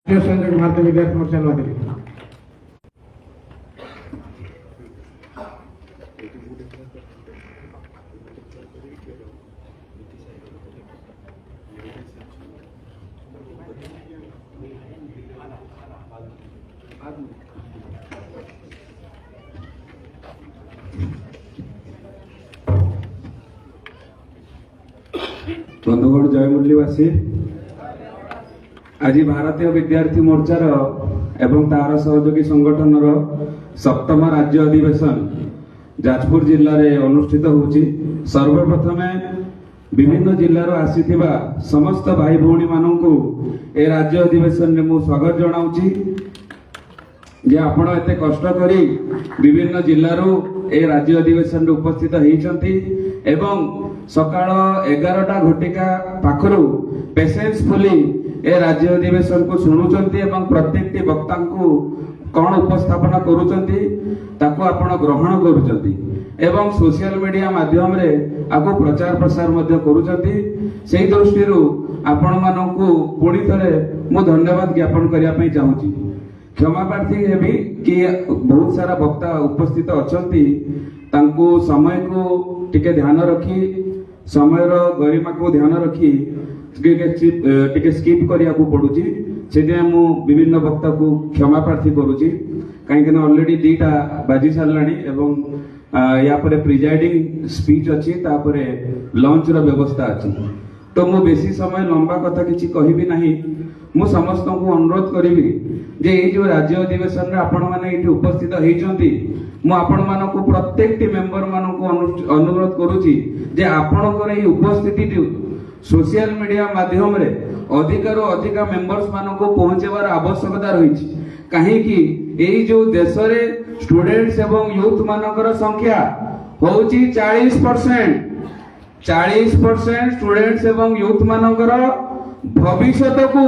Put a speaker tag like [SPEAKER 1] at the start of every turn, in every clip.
[SPEAKER 1] संघ भारतीय विद्यार्थी मोर्चा नौदिल्ली।
[SPEAKER 2] बंधुगण जय मुरलीवासी आज भारतीय विद्यार्थी मोर्चार एवं तार सहयोगी संगठन सप्तम राज्य अधिवेशन जाजपुर जिले में अनुष्ठित होउची। सर्वप्रथम विभिन्न जिल्लार आसीथिबा समस्त भाई भौणी माननकु ए राज्य अधिवेशन में मु स्वागत जनाउची जे आपण एते कष्ट करी विभिन्न जिल्लारू ए राज्य अधिवेशन उपस्थित होइछंती एवं सकाळ 11टा घटिका पाखरु पेशेंसफुली ए राज्य अधिवेशन को शुणुचंती एवं प्रत्येक वक्ता को कौन उपस्थापना करूचंती ताको आपण ग्रहण करूचंती एवं सोशल मीडिया माध्यम रे आगो प्रचार प्रसार मध्य करूचंती। सेही दृष्टिरू आपण माननकु पुणी थरे मु धन्यवाद ज्ञापन करिया पई चाहूची। क्षमा प्रार्थी हेबी कि बहुत सारा वक्ता उपस्थित अछंती तांको समय को टिके ध्यान रखी समय गरिमा को ध्यान रखी टिके स्किप करिया को पडुची। सेते मु विभिन्न वक्ता को क्षमा प्रार्थी करूची काहे कि ऑलरेडी दीटा बाजी सारलाणी एवं या परे प्रिजाइडिंग स्पीच अछि तापरे लंच रो व्यवस्था अछि। तो मु बेसी समय लंबा कथा किछि कहिबी नाही। मु समस्त को अनुरोध करिबी जे ए जो राज्य अधिवेशन रे आपण माने एठी उपस्थित हेइचंती मु आपण मानको प्रत्येक टी मेंबर मानको अनुरोध करूची जे आपणकर ए उपस्थिति सोशल मीडिया माध्यम रे अधिकार अधिक मेंबर्स मानको पहुंचेबार आवश्यकता रहिछि। काहे कि एई जो देश रे स्टूडेंट्स एवं यूथ मानकर संख्या होउची 40%। 40% स्टूडेंट्स एवं यूथ मानकर भविष्य को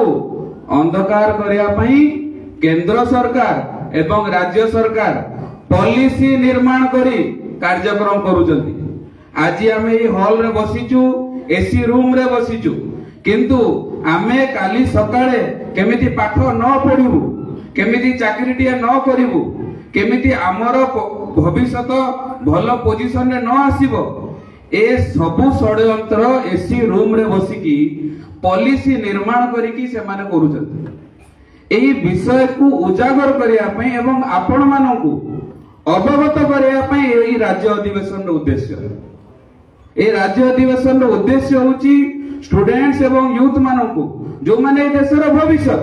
[SPEAKER 2] अंधकार करिया पई केंद्र सरकार एवं राज्य सरकार पॉलिसी निर्माण करी कार्यक्रम करूचंती। आज आमे ए हॉल रे बसिचू एसी रूम रे बसिचू किंतु आमे काली सकाळे केमिति पाठ न पढिबू केमिति चाकरीटिया न करिबू केमिति हमर भविष्य भल पोजीशन रे न आसीबो ए सबु षड्यंत्र एसी रूम रे बसिकी पॉलिसी निर्माण करिकी से माने करूचंती। एही विषय को उजागर करिया पई एवं आपण मानकु अवगत करिया पई एही राज्य अधिवेशन रो उद्देश्य। ए राज्य अधिवेशन रो उद्देश्य होची स्टूडेंट्स एवं यूथ मानकु जो माने देशर भविष्य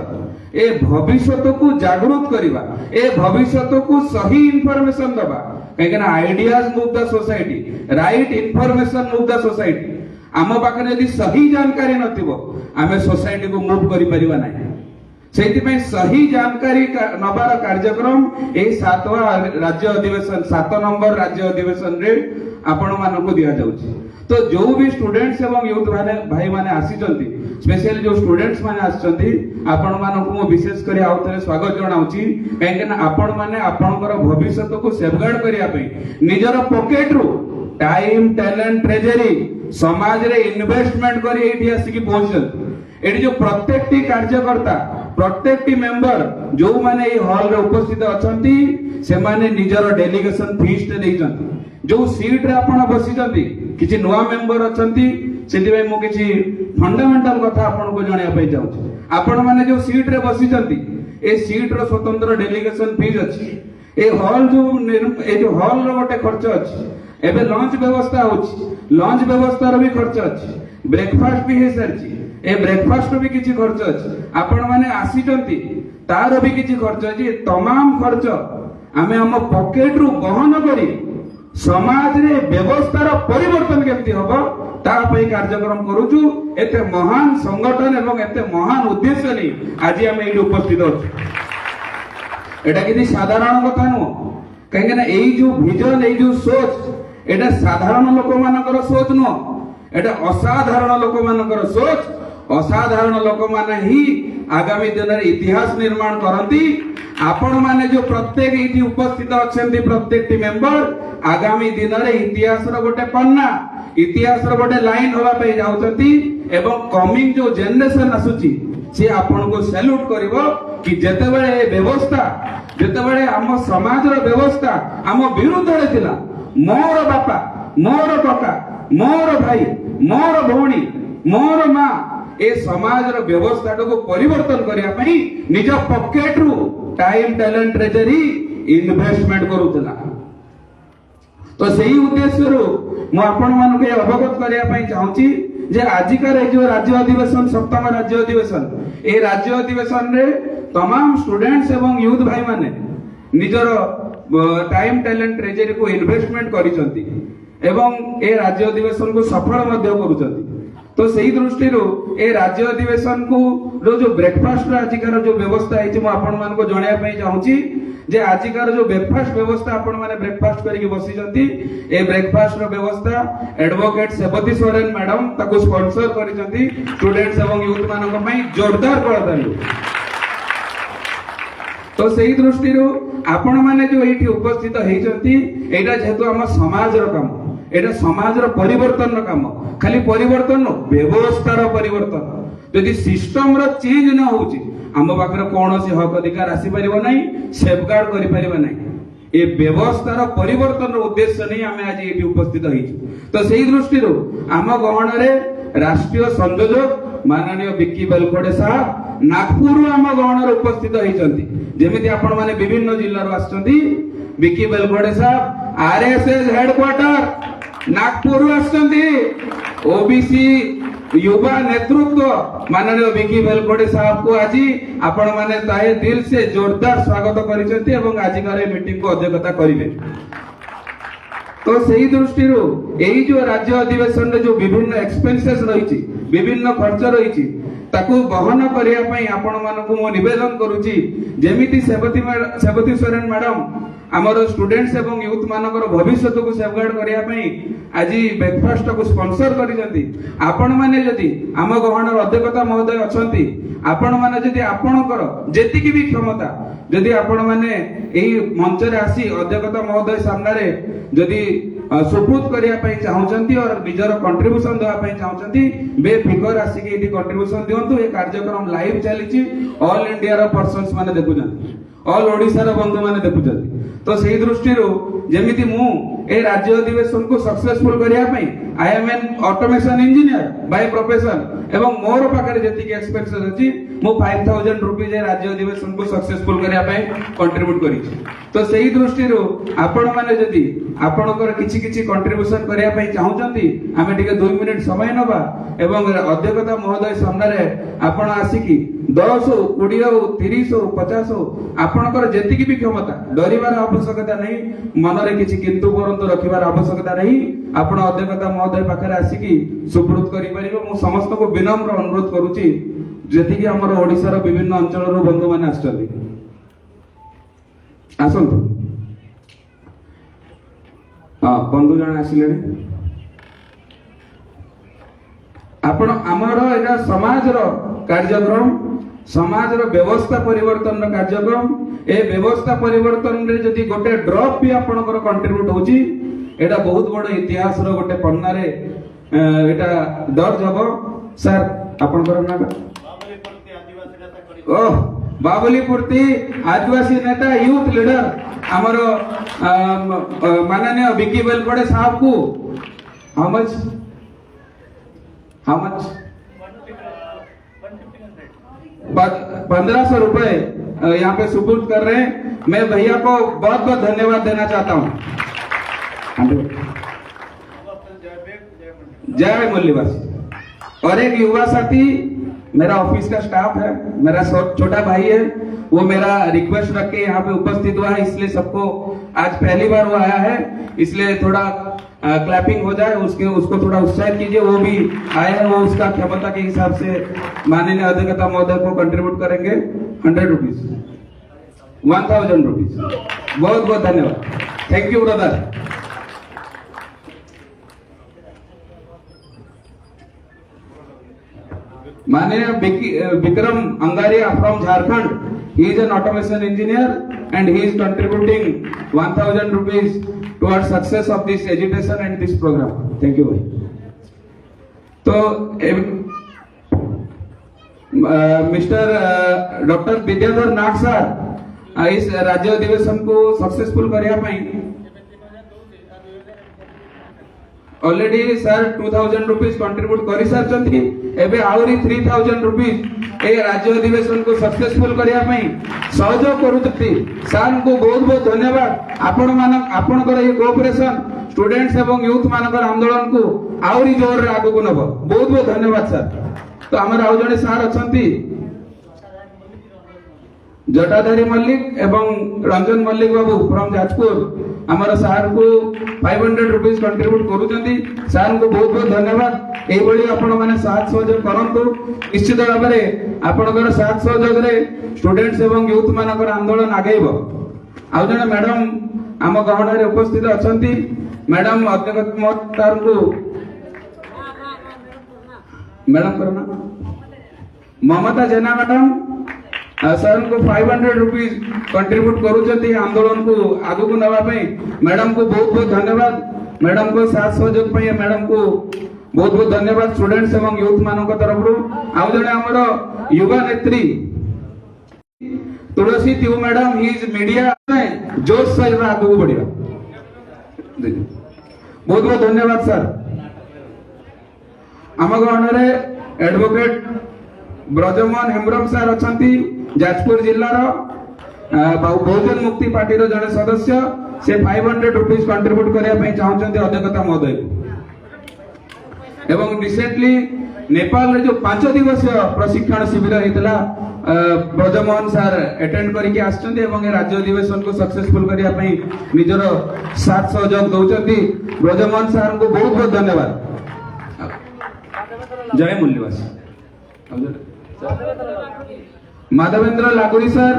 [SPEAKER 2] ए भविष्य को जागृत करिबा ए भविष्य को सही इंफॉर्मेशन दबा काहे ना ideas move the society right information move the society. आम पाखे यदि सही जानकारी नथिबो आमे सोसाइटी को मूव करि परिबा नाही। सेति सही जानकारी नबार कार्यक्रम ए 7वां राज्य अधिवेशन 7 नंबर राज्य अधिवेशन रे आपण मानको दिया जाउची। तो जो भी स्टूडेंट्स एवं यूथ भाई माने आसीचंती स्पेशली जो स्टूडेंट्स माने आछंती आपण मानको मो विशेष करी आउथरे स्वागत जणाउची काहे कि आपण माने आपनकर भविष्य को सेफगार्ड करिया पई निजर पॉकेट रू टाइम टैलेंट ट्रेजरी समाज रे इन्वेस्टमेंट करी एठी आसी की पहुंचन। एठी जो प्रत्येक टी कार्यकर्ता प्रत्येक टी मेंबर जो माने ए हॉल रे उपस्थित अछंती से माने निजर डेलीगेशन फीस ते देइचंती। जो सीट रे आपण बसिचंती किछि नुवा मेंबर अछंती सेति भाई मो किछि फंडामेंटल कथा आपण को जणिया पई जाउछि। आपण माने जो सीट रे बसिचंती ए सीट रो स्वतंत्र डेलीगेशन फीस अछि। ए हॉल जो हॉल रो गोटे खर्च अछि। एबे लंच व्यवस्था होछि लंच व्यवस्था रो भी खर्च अछि। ब्रेकफास्ट भी हे सरछि ए ब्रेकफास्ट रो भी किछि खर्च अछि। आपण माने आसीचंती तार भी किछि खर्च अछि। तमाम खर्च आमे हम पॉकेट रू बहन करी समाज रे व्यवस्थार परिवर्तन केमती हबो ता पई कार्यक्रम करूछु। एते महान संगठन एवं एते महान उद्देश्य नै आज हम एही उपस्थित अछु। एटा किछि साधारण कथा नो काहे ना एही जो विजन एही जो सोच एटा साधारण लोक मानकर सोच नो एटा असाधारण लोक मानकर सोच। असाधारण लोक माने ही आगामी दिन रे इतिहास निर्माण करंती। आपण माने जो प्रत्येक इति उपस्थित अछंती प्रत्येक टी मेंबर आगामी दिन रे इतिहास रो गोटे पन्ना इतिहास रो गोटे लाइन होबा पे जाउचंती एवं कमिंग जो जनरेशन आसुची सी आपन को सैल्यूट करिवो कि जेतेबेले ए व्यवस्था जेतेबेले आम समाज रो व्यवस्था आम विरुद्ध रे थिला मोर बापा मोर काका मोर भाई मोर भौणी मोर मां ए समाज रो व्यवस्था को परिवर्तन करिया पई निज पॉकेट रु टाइम टैलेंट ट्रेजरी इन्वेस्टमेंट करूतला। तो सही उद्देश्य रु मु आपण मान के अवगत करिया पई चाहूची जे आजिकार ए जो राज्य अधिवेशन सप्तम राज्य अधिवेशन ए राज्य अधिवेशन रे तमाम स्टूडेंट्स एवं यूथ भाई माने निजर टाइम टैलेंट ट्रेजरी को इन्वेस्टमेंट करिसंती एवं ए राज्य अधिवेशन को सफल मध्य करूचंती। तो सही दृष्टि ए राज्य अधिवेशन को जो ब्रेकफास्ट आजिकार जो व्यवस्था है आपण मान को जणाया पई चाहूची जे आजिकार जो ब्रेकफास्ट व्यवस्था आपण माने ब्रेकफास्ट करिके बसिजंती ए ब्रेकफास्ट रो व्यवस्था एडवोकेट सेबती सोरेन मैडम ताको स्पॉन्सर करिसंती स्टूडेंट्स एवं यूथ मानक पई जोरदार करताली। तो सही दृष्टि आपण माने जो एठी उपस्थित हेइचंती एटा जेहेतु हम समाज रो काम एटा समाज रो परिवर्तन रो काम खाली परिवर्तन व्यवस्था रो परिवर्तन यदि सिस्टम रो चेंज न होउची हम पाखरे कोनोसी हक अधिकार आसी परिबो नै सेफगार्ड करि परिबो नै ए व्यवस्था रो परिवर्तन रो उद्देश्य नै हमें आज एठी उपस्थित हेइछु। तो सही दृष्टि आम गहन रे राष्ट्रीय संयोजक माननीय विक्की बेलखोडे साहब नागपुर आम गहन रे उपस्थित हेइचंती जेमिति आपण माने विभिन्न जिल्ला रो आछंती विक्की बेलखोडे साहब आरएसएस हेडक्वार्टर नागपुर आछंती ओबीसी युवा नेतृत्व माननीय विक्की बेलखोडे साहब को आज आपण माने ताए दिल से जोरदार स्वागत करिसेंती एवं आजिकार मीटिंग को अध्यक्षता करिवे। तो सही दृष्टि यही जो राज्य अधिवेशन रे जो विभिन्न एक्सपेंसेस रही विभिन्न खर्च रही ताकू बहन करिया पई आपण मानकु मो निवेदन करूची जेमिति सेबती सोरेन मैडम हमर स्टूडेंट्स एवं यूथ मानकर भविष्य को सेफगार्ड करिया पई आज ब्रेकफास्ट को स्पॉन्सर करिसंती आपण माने जदी आम गहन अध्यक्षता महोदय अछंती आपण माने जदी आपणकर जेतिकी भी क्षमता जदी आपण माने एही मंच रे आसी अध्यक्षता महोदय सामने रे जदी सुपुत करिया पई चाहउचंती और निजर कंट्रीब्यूशन देवा पई चाहउचंती बेफिकर आसी के एठी कंट्रीब्यूशन दियंतु ए कार्यक्रम लाइव चलीची ऑल इंडिया रो पर्सन्स माने देखुचंती ऑल ओडिसा रो बंधु माने देखुचंती। तो सही दृष्टि जेमिति मु ए राज्य अधिवेशन को सक्सेसफुल करिया पई I am an automation engineer by profession एवं मोर पाखरे जेति के एक्सपेंसेस अछि मु 5000 रुपीस ए राज्य अधिवेशन को सक्सेसफुल करिया पई कंट्रीब्यूट करी। तो सही दृष्टि आपण माने जदी आपणकर किछि किछि कंट्रीब्यूशन करिया पई चाहउचंती हमें टिके 2 मिनिट समय नबा एवं अध्यक्षता महोदय सामने रे आपण आसीकी 10 20 30 50 आपणकर जेतिकी भी क्षमता डरिबार आवश्यकता नहीं मन रे किछि किंतु परंतु रखिबार आवश्यकता नहीं आपण अध्यक्षता महोदय पाखरे आसीकी सुपुरुत करि परिबो। मु समस्त को विनम्र अनुरोध करूची जेतिकी हमर ओडिसा रो विभिन्न अंचल रो बंधु माने आछथि आसंतु बंधु जण आसिलेनी आपण हमर एटा समाज रो कार्यक्रम समाज रो व्यवस्था परिवर्तन रो कार्यक्रम ए व्यवस्था परिवर्तन रे जदी गोटे ड्रॉप भी आपनकर कंट्रीब्यूट होची एटा बहुत बड़ इतिहास रो गोटे पन्ना रे एटा दर्ज हबो। सर आपनकर नाम ओह बाबलीपुरती आदिवासी नेता यूथ लीडर हमर माननीय विक्की बेलखोडे साहब को हाउ मच 1500 रुपए यहाँ पे सुपुर्द कर रहे हैं। मैं भैया को बहुत बहुत धन्यवाद देना चाहता हूँ। जय मूल्यवासी। और एक युवा साथी मेरा ऑफिस का स्टाफ है, मेरा छोटा भाई है, वो मेरा रिक्वेस्ट रख के यहाँ पे उपस्थित हुआ है, इसलिए सबको आज पहली बार वो आया है, इसलिए थोड़ा क्लैपिंग हो जाए, उसको थोड़ा उत्साहित कीजिए। वो भी आया है, वो उसका क्षमता के हिसाब से माननीय अध्यक्षता महोदय को कंट्रीब्यूट करेंगे 100 रुपीज 1000 रुपीज। बहुत बहुत धन्यवाद। Thank you brother. माननीय Vikram Angaria from Jharkhand, he is an automation engineer and he is contributing 1000 rupees towards success of this agitation and this program. Thank you भाई। तो मिस्टर डॉक्टर विद्याधर नाग sir इस राज्य अधिवेशन को सक्सेसफुल करिया पई already sir 2000 rupees contribute करि सारचंती एबे आउरी 3000 रुपीस ए राज्य अधिवेशन को सक्सेसफुल करिया पई सहयोग करूचंती सर को बहुत बहुत धन्यवाद आपण कर ये कोऑपरेशन स्टूडेंट्स एवं यूथ मानकर आंदोलन को आउरी जोर रे आगु को नब बहुत बहुत धन्यवाद सर। तो हमर आउ जने सर अछंती जटाधारी मल्लिक एवं रंजन मल्लिक बाबू फ्रॉम जाजपुर हमर सर को 500 रुपीस कंट्रीब्यूट करूचंती सर को बहुत बहुत धन्यवाद। एई बळी आपण माने साथ सहयोग करंतु निश्चित भाव में आपनकर साथ सहयोग रे स्टूडेंट्स एवं यूथ मानकर आंदोलन आगेइबो। आउ जने मैडम आम गहना रे उपस्थित अछंती मैडम अध्यक्ष मोहतर को मैडम करना ममता जेना मैडम सर को 500 रुपीस कंट्रीब्यूट करूचंती आंदोलन को आगु को नवा पई मैडम को बहुत बहुत धन्यवाद। मैडम को साथ सहयोग पई मैडम को बहुत बहुत धन्यवाद स्टूडेंट्स एवं यूथ मानक तरफ रु। आउ जने हमर युवा नेत्री तुलसी तिउ मैडम ही इज मीडिया जोश सहित आगु बढ़िया बहुत बहुत धन्यवाद सर। आम गहन रे एडवोकेट ब्रजमोहन हेम्ब्रम सर अछंती जाजपुर जिल्लार बहुजन मुक्ति पार्टी रो जने सदस्य से 500 रुपीस कंट्रीब्यूट करिया पई चाहउछंती अध्यक्षता महोदय एवं रिसेंटली नेपाल रे जो 5 दिवसीय प्रशिक्षण शिविर हेतला ब्रजमोहन सर अटेंड करिके आछंती एवं ए राज्य अधिवेशन को सक्सेसफुल करिया पई निजर साथ सहयोग दउछंती ब्रजमोहन सर को बहुत बहुत धन्यवाद। जय मूल्यवास Madhavendra Laguri sir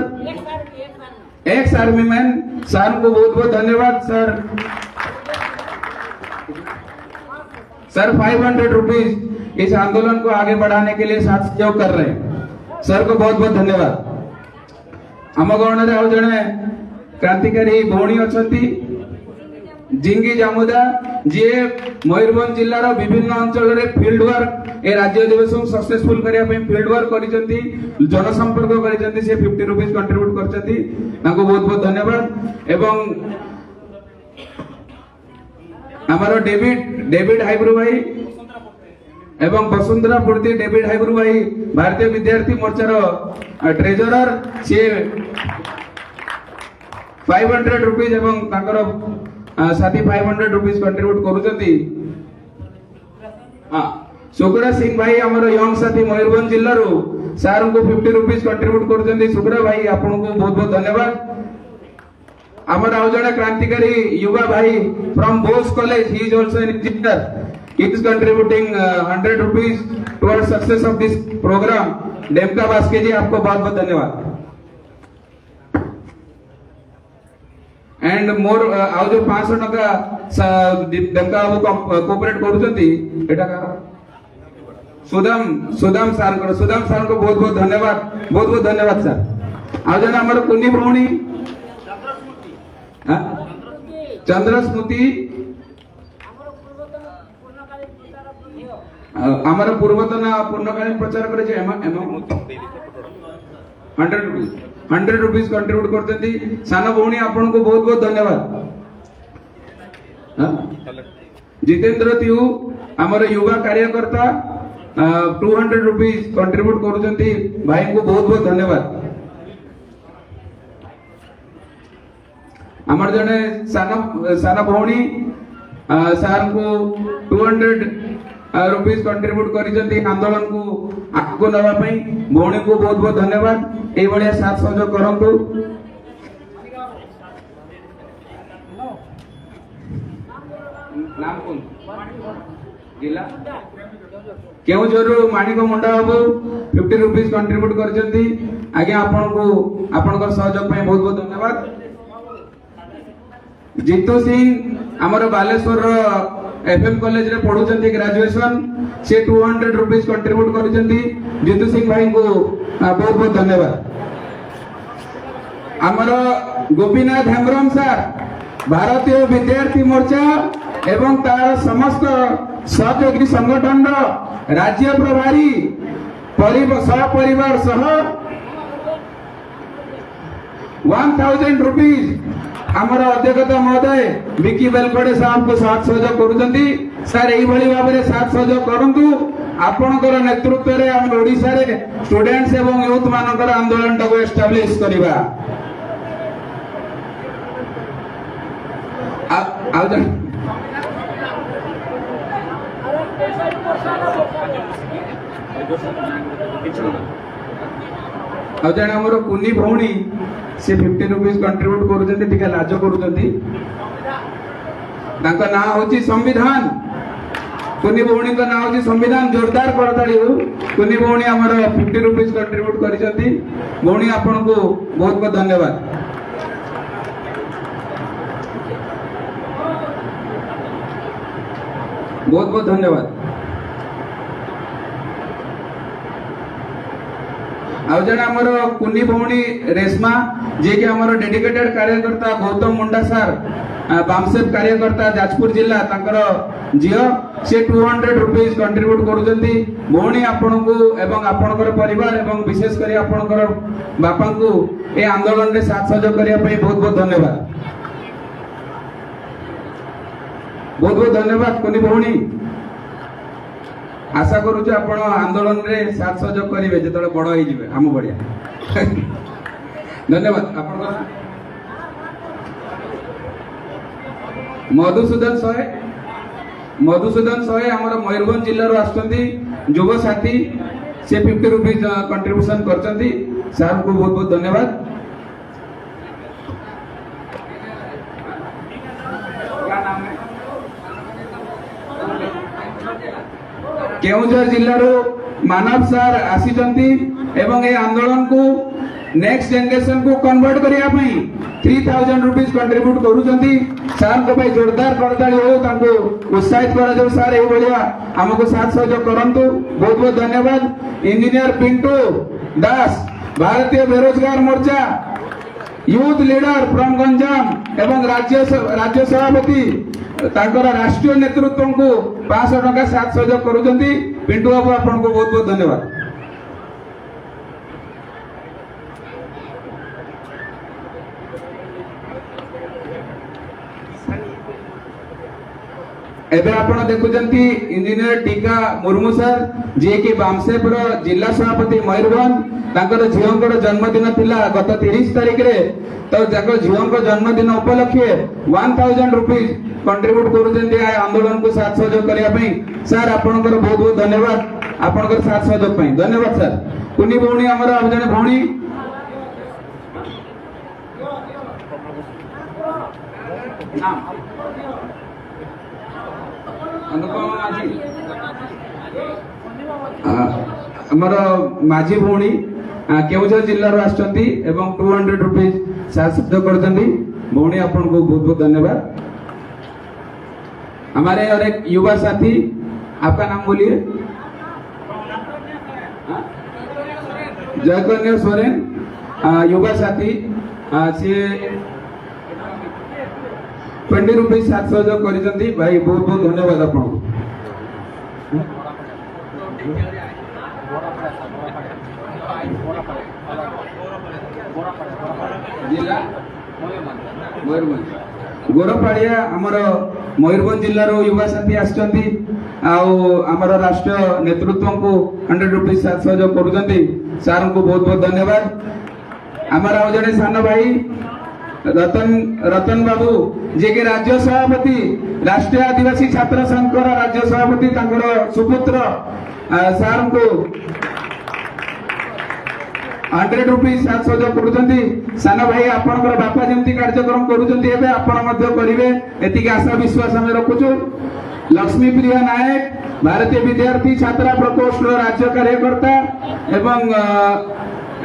[SPEAKER 2] ex army man sir को बहुत बहुत धन्यवाद सर। सर 500 रुपीस इस आंदोलन को आगे बढ़ाने के लिए साथ सहयोग कर रहे हैं सर को बहुत बहुत धन्यवाद। आम गहन रे आउ जने क्रांतिकारी भौणी अछंती जिंगी जामुदा जे मयूरभंज जिल्लार विभिन्न अंचल रे फील्ड वर्क ए राज्य अधिवेशन सक्सेसफुल करिया पे फील्ड वर्क करिसंती जनसंपर्क करिसंती से 50 रुपीस कंट्रीब्यूट करसंती ताको बहुत बहुत धन्यवाद। एवं हमारो डेविड हाइब्रू भाई एवं वसुंधरा पूर्ति डेविड हाइब्रू भाई भारतीय विद्यार्थी मोर्चार ट्रेजरर से 500 रुपीस एवं ताकर साथी 500 रुपीस कंट्रीब्यूट करूचंती। हां सुग्रा सिंह भाई हमर यंग साथी मयूरभंज जिल्ला रो सर को 50 रुपीस कंट्रीब्यूट करूचंती सुग्रा भाई आपन को बहुत बहुत धन्यवाद। हमर आउ जने क्रांतिकारी युवा भाई from Bose college he is also an engineer he is contributing 100 rupees towards success of this program। डेमका Baske जी आपको बहुत बहुत धन्यवाद। एंड मोर आउ जो 500 टका डेमका बाबू कोऑपरेट करूचंती एटा का सुदाम सर को बहुत बहुत धन्यवाद सर। आउ जने हमर कुन्नी भौणी चंद्रस्मृति हमारा पूर्वतन पूर्णकालीन प्रचार करे जे 100 रुपीस कंट्रीब्यूट करते सान भौणी आपन को बहुत बहुत धन्यवाद। जितेंद्र तिउ हमारे युवा कार्यकर्ता 200 रुपीस कंट्रीब्यूट करूचंती भाई को बहुत बहुत धन्यवाद। हमारे जने सान भौणी सर को 200 रुपीस कंट्रीब्यूट करिसंती आंदोलन को आगु नवा पई भौणी को बहुत बहुत धन्यवाद। ए बढ़िया साथ सहयोग करंतु। नाम कोन जिला केउझरु माणिक मुंडा बाबू 50 रुपीस कंट्रीब्यूट करिसंती आगे आपन को आपनकर सहयोग पई बहुत बहुत धन्यवाद। जीतू सिंह हमर बालेश्वर एफएम कॉलेज रे पढुचंती ग्रेजुएशन से 200 रुपीस कंट्रीब्यूट करिसंती जीतू सिंह भाई को बहुत बहुत धन्यवाद। हमर गोपीनाथ हेम्ब्रम सर भारतीय विद्यार्थी मोर्चा एवं तार समस्त सहयोगी संगठन राज्य प्रभारी सपरिवार सह 1000 रुपीज आमर अध्यक्ष महोदय विकी बेलखड़े साहब को साथ सहयोग करुचंती। सर एई भली भाबरे साथ सहयोग करंतु। आपनकर नेतृत्व रे हम ओडिसा रे स्टूडेंट्स एवं यूथ मानकर आंदोलन टाको एस्टैब्लिश करिबा। जन आमर कुनी भौणी से 50 रुपीज कंट्रीब्यूट करुचंती। टिके लाज करुचंती। तांका नाम होची संविधान। कुनी भौणी का नाम होची संविधान। जोरदार करताली हो। कुनी भौणी आमर 50 रुपीज कंट्रीब्यूट करिसंती। भौणी आपन को बहुत बहुत धन्यवाद। बहुत बहुत धन्यवाद। आउ जन आमर कुनी भौणी रेशमा जे कि आमर डेडिकेटेड कार्यकर्ता गौतम मुंडा सर बामसेप कार्यकर्ता जाजपुर जिला तांकर जियो से 200 रुपीज कंट्रीब्यूट करुचंती। भौणी आपन को एवं आपनकर परिवार एवं विशेष करी आपनकर बापा को ए आंदोलन रे साथ सहयोग करिया पई बहुत बहुत धन्यवाद। बहुत बहुत धन्यवाद कुनी भौणी। आशा करूछु आपण आंदोलन रे साथ सहयोग करिवे जेतले बड़ होई जिवे हम बढ़िया। धन्यवाद। आपण मधुसूदन सहे हमर मयूरभंज जिल्ला रो आछंती युवा साथी से 50 रुपीज कंट्रीब्यूशन करचंती। सर को बहुत बहुत धन्यवाद। क्या नाम है? केउझर जिल्ला रो मानव सर आसीचंती एवं ए आंदोलन को नेक्स्ट जनरेशन को कन्वर्ट करिया पई 3000 रुपीज कंट्रीब्यूट करूचंती। सर को भाई जोरदार करताली हो तांको उत्साहित करा जो सर ए बलिया हमको साथ सहयोग करंतु। बहुत बहुत धन्यवाद। इंजीनियर पिंटू दास भारतीय बेरोजगार मोर्चा यूथ लीडर फ्रॉम गंजाम एवं राज्य सभापति तांकर राष्ट्रीय नेतृत्व को 500 टका साथ सहयोग करूचंती। पिंटू बाबू आपन को बहुत बहुत धन्यवाद। एबे आपण देखुचंती इंजीनियर टीका मुर्मू सर जे कि बामसेप रो जिला सभापति मयूरभंज। तांकर झियोंकर जन्मदिन थिला गत 30 तारिख रे। तो जाकर झियोंकर जन्मदिन उपलक्षे 1000 रुपीज कंट्रीब्यूट करूचंती आ आंदोलन को साथ सहयोग करिया पई। सर आपनकर बहुत बहुत धन्यवाद। आपनकर साथ सहयोग पई धन्यवाद सर। कुनी भौणी हमर अब जने भौणी नाम अनुपमा माझी हमर माझी भौणी केउझर जिल्ला रो आछंती एवं 200 रुपीज साथ सहयोग करचंती। भौणी आपन को बहुत बहुत धन्यवाद। हमारे और एक युवा साथी आपका नाम बोलिए। जयकन्या सोरेन युवा साथी से 20 रुपीज साथ सहयोग करिसंती। भाई बहुत बहुत धन्यवाद आपन जिला मयूरभंज गोरपाड़िया हमर मयूरभंज जिल्ला रो युवा साथी आछंती आमर राष्ट्रीय नेतृत्व को 100 रुपीज साथ सहयोग करुचंती। सर को बहुत बहुत धन्यवाद। आमर आ जने सान भाई रतन बाबू जे के राज्य सभापति राष्ट्रीय आदिवासी छात्र संघ राज्य सभापति तांकर सुपुत्र सर को 100 रुपीज साथ सहयोग करुचंती। सान भाई आपनकर बापा जेमती कार्यक्रम करुचंती एबे आपण मध्य करिवे एतिक आशा विश्वास हम रखुछु। लक्ष्मी प्रिया नायक भारतीय विद्यार्थी छात्रा प्रकोष्ठ राज्य कार्यकर्ता एवं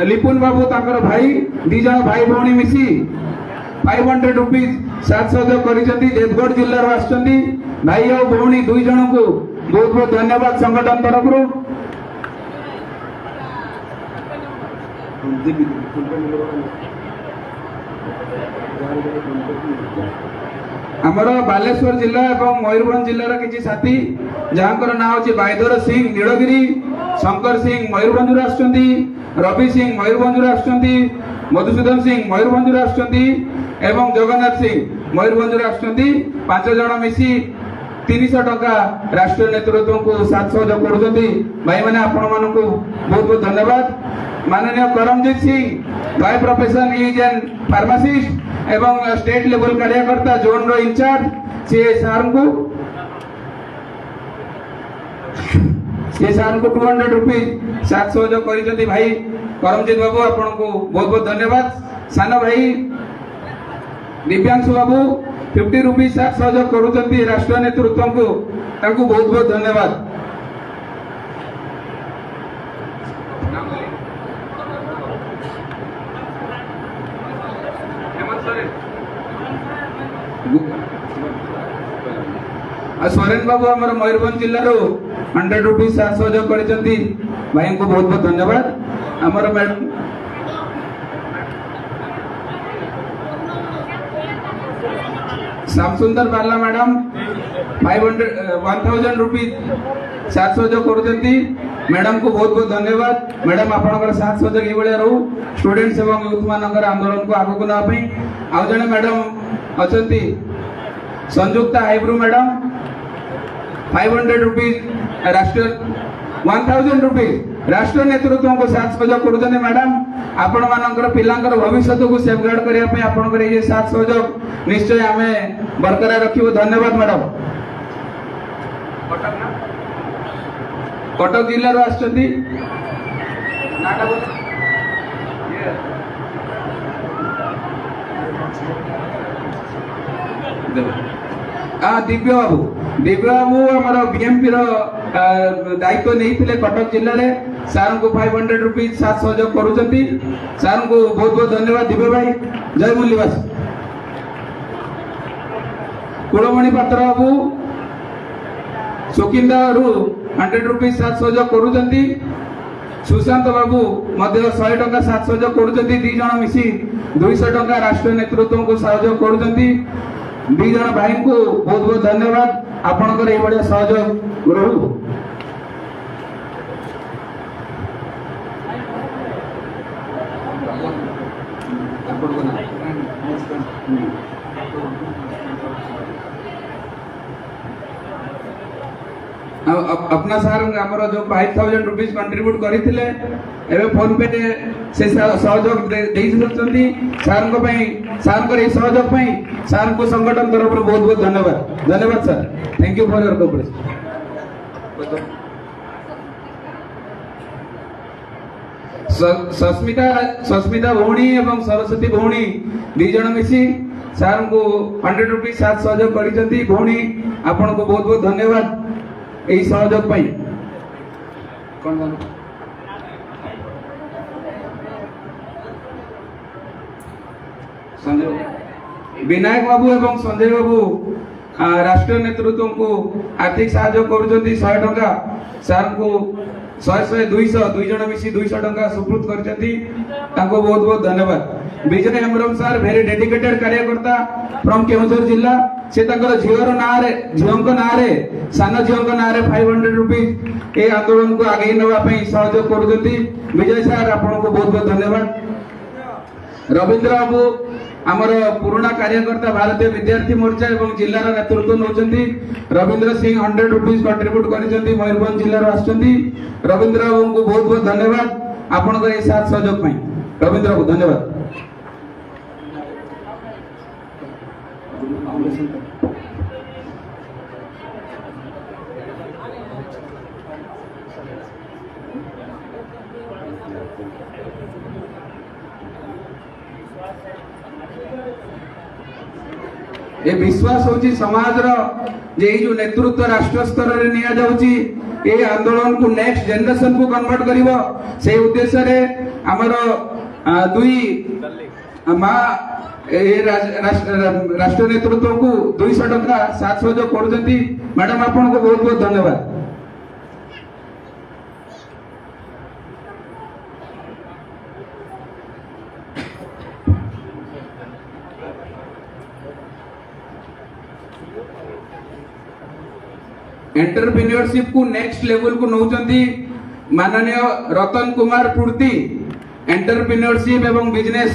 [SPEAKER 2] लिपुन बाबू तांकर भाई दी जण भाई भौणी मिसी 500 रुपीज साथ सहयोग करिसंती। देवगढ़ जिल्ला रो आछंती भाई और भौणी दुई जण को बहुत बहुत धन्यवाद संगठन तरफरु। आमर बालेश्वर जिला एवं मयूरभंज जिल्लार किछि साथी जहाँकर नाम होछि बायधर सिंह नीलगिरी शंकर सिंह मयूरभंज आसुचंती, रवि सिंह मयूरभंज आसुचंती, मधुसूदन सिंह मयूरभंज आसुचंती एवं जगन्नाथ सिंह मयूरभंज आसुचंती। 5 जण मिसी 300 टका राष्ट्रीय नेतृत्व को साथ सहयोग करुचंती। भाई माने आपण मानकु बहुत बहुत धन्यवाद। माननीय Karamjeet Singh by profession is an pharmacist एवं स्टेट लेवल कार्यकर्ता जोन रो इंचार्ज से सार को 200 रुपीज साथ सहयोग करिसथि। भाई करमजीत बाबू आपण को बहुत बहुत धन्यवाद। साना भाई दिव्यांशु बाबू 50 रुपीज साथ सहयोग करुचंती राष्ट्रीय नेतृत्व को, तांको बहुत बहुत धन्यवाद। सोरेन बाबू हमारे मयूरभंज जिल्ला रो 100 रुपीज साथ सहयोग करिसथि। भाई को बहुत बहुत धन्यवाद। हमारे मैडम श्याम सुंदर बाला मैडम 1000 रुपीज साथ सहयोग करुचंती। मैडम को बहुत बहुत धन्यवाद। मैडम आपनकर साथ सहयोग ए बळे रहू स्टूडेंट्स एवं यूथ मानकर आंदोलन को आगु ना पई। आ जने मैडम अछंती संयुक्ता हाइब्रू मैडम 500 रुपीज राष्ट्रीय 1000 रुपीज राष्ट्रीय नेतृत्व को साथ सहयोग करुचंती। मैडम आपण मानकर पिलांकर भविष्य को सेफगार्ड करिया पे आपनकर ये साथ सहयोग निश्चय हमें बरकरार रखिबो। धन्यवाद मैडम। कटक जिल्ला रो आछंती दिव्य बाबू हमारा बीएमपी रो दायित्व नहीं थिले कटक जिल्ला रे। सार को 500 रुपीज साथ सहयोग करुचंती। सार को बहुत बहुत धन्यवाद दिव्य भाई। जय मुरलीवास। कुड़मणि पात्र बाबू सुकिंदा रु 100 रुपीज साथ सहयोग करुचंती। सुशांत बाबू मध्य 100 टका साथ सहयोग करुचंती। 2 जण मिसी 200 टका राष्ट्रीय नेतृत्व को सहयोग करुचंती। 2 जण भाई को बहुत बहुत धन्यवाद। आपनकर ए बढिया सहयोग रहू। अपना सार हमर जो 5000 रुपीज कंट्रीब्यूट करिथिले एबे फोन पे से सहयोग देई सुनचंती। सार को पई सार को ए सहयोग पई सार को संगठन तरफ बहुत बहुत धन्यवाद। धन्यवाद sir. Thank you for your cooperation. Sasmita भौणी एवं सरस्वती भौणी 2 जण मिसी सार को 100 रुपीज साथ सहयोग करिसथि। भौणी आपण को बहुत बहुत धन्यवाद एई सहयोग पई। कोन संजय विनायक बाबू एवं संजय बाबू राष्ट्रीय नेतृत्व को आर्थिक सहायता करुचंती 100 टका। सार को 100 200 2 जण मिसी 200 टका सुपुर्द करचंती। ताको बहुत बहुत धन्यवाद। विजय हेम्ब्रम सर वेरी डेडिकेटेड कार्यकर्ता फ्रॉम केवंझर जिला। से ताकर झियर नारे झियंक नारे सान झियंक नारे 500 रुपीज ए आंदोलन को आगे नवा पई सहयोग करुचंती। विजय सर आपन को बहुत बहुत धन्यवाद। रविंद्र बाबू आमर पुराना कार्यकर्ता भारतीय विद्यार्थी मोर्चा एवं जिल्लार नेतृत्व नौचंती। रविंद्र सिंह 100 रुपीज कंट्रीब्यूट करिसंती। मयूरभंज जिल्लार आछंती। रविंद्र बाबू को बहुत बहुत धन्यवाद आपन को ए साथ सहयोग पई। रविंद्र बाबू धन्यवाद। ये विश्वास होची समाज रो जे जो नेतृत्व राष्ट्र स्तर रे निया जाउची ए आंदोलन को नेक्स्ट जनरेशन को कन्वर्ट करिवो से उद्देश्य रे हमर दुई मा राष्ट्र नेतृत्व को 200 टका साथ सहयोग करुचंती। मैडम आपन को बहुत बहुत धन्यवाद। एंटरप्रेन्योरशिप को नेक्स्ट लेवल को नौचंती माननीय रतन कुमार पूर्ति एंटरप्रेन्योरशिप एवं बिजनेस।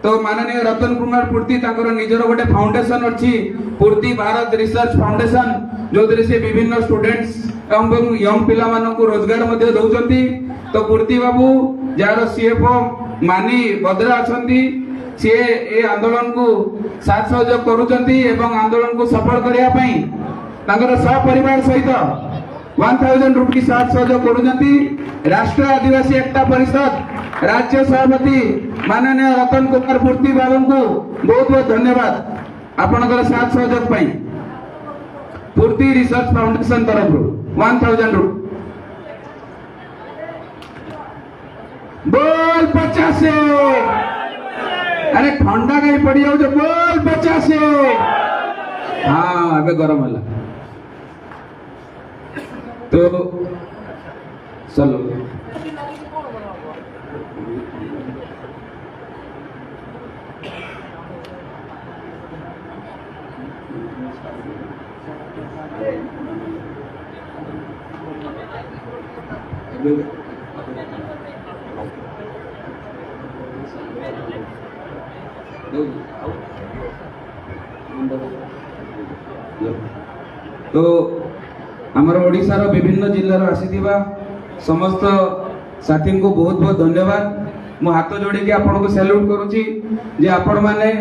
[SPEAKER 2] तो माननीय रतन कुमार पूर्ति ताकर निजर गोटे फाउंडेशन अच्छी पूर्ति भारत रिसर्च फाउंडेशन जो से विभिन्न स्टूडेंट्स एवं यंग पिला मानक रोजगार मध्य दौरान। तो पूर्ति बाबू जार सीएफओ मानी बद्रा अच्छी सी ए आंदोलन को साथ सहयोग करुचंती एवं आंदोलन को सफल करने सपरिवार सहित 1000 रुपये साथ सहयोग करुचंती। राष्ट्रीय आदिवासी एकता परिषद राज्य सभापति माननीय रतन कुमार पूर्ति बाबू को बहुत बहुत धन्यवाद आपनकर साथ सहयोग पाई। पूर्ति रिसर्च फाउंडेशन तरफ 1000 रुपये बोल 50। अरे ठंडा कहीं पड़ी जाऊ बोल 50। हाँ अबे गरम है तो चलो तो आमर ओडिशार विभिन्न जिल्लार आसीथिबा समस्त साथी को बहुत बहुत धन्यवाद। मु हाथ जोड़ी के आपन को सैल्यूट करूची जे आपण माने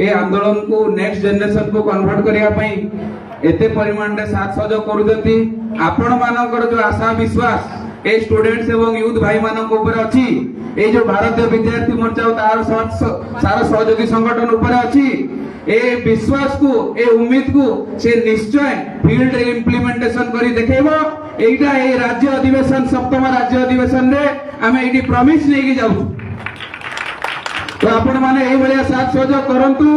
[SPEAKER 2] ए आंदोलन को नेक्स्ट जनरेशन को कन्वर्ट करिया पई एते परिमाण रे साथ सहयोग करूजंती। आपण मानकर जो आशा विश्वास ए स्टूडेंट्स एवं यूथ भाई मानक ऊपर अछि ए जो भारतीय विद्यार्थी मोर्चा तार सारा सहयोगी संगठन ऊपर अछि ए विश्वास को ए उम्मीद को से निश्चय फील्ड रे इम्प्लीमेंटेशन करी देखेबो। एटा ए राज्य अधिवेशन सप्तम राज्य अधिवेशन रे आमे एटी प्रॉमिस नेकी जाउ। तो आपण माने ए भलिया साथ सहयोग करंतु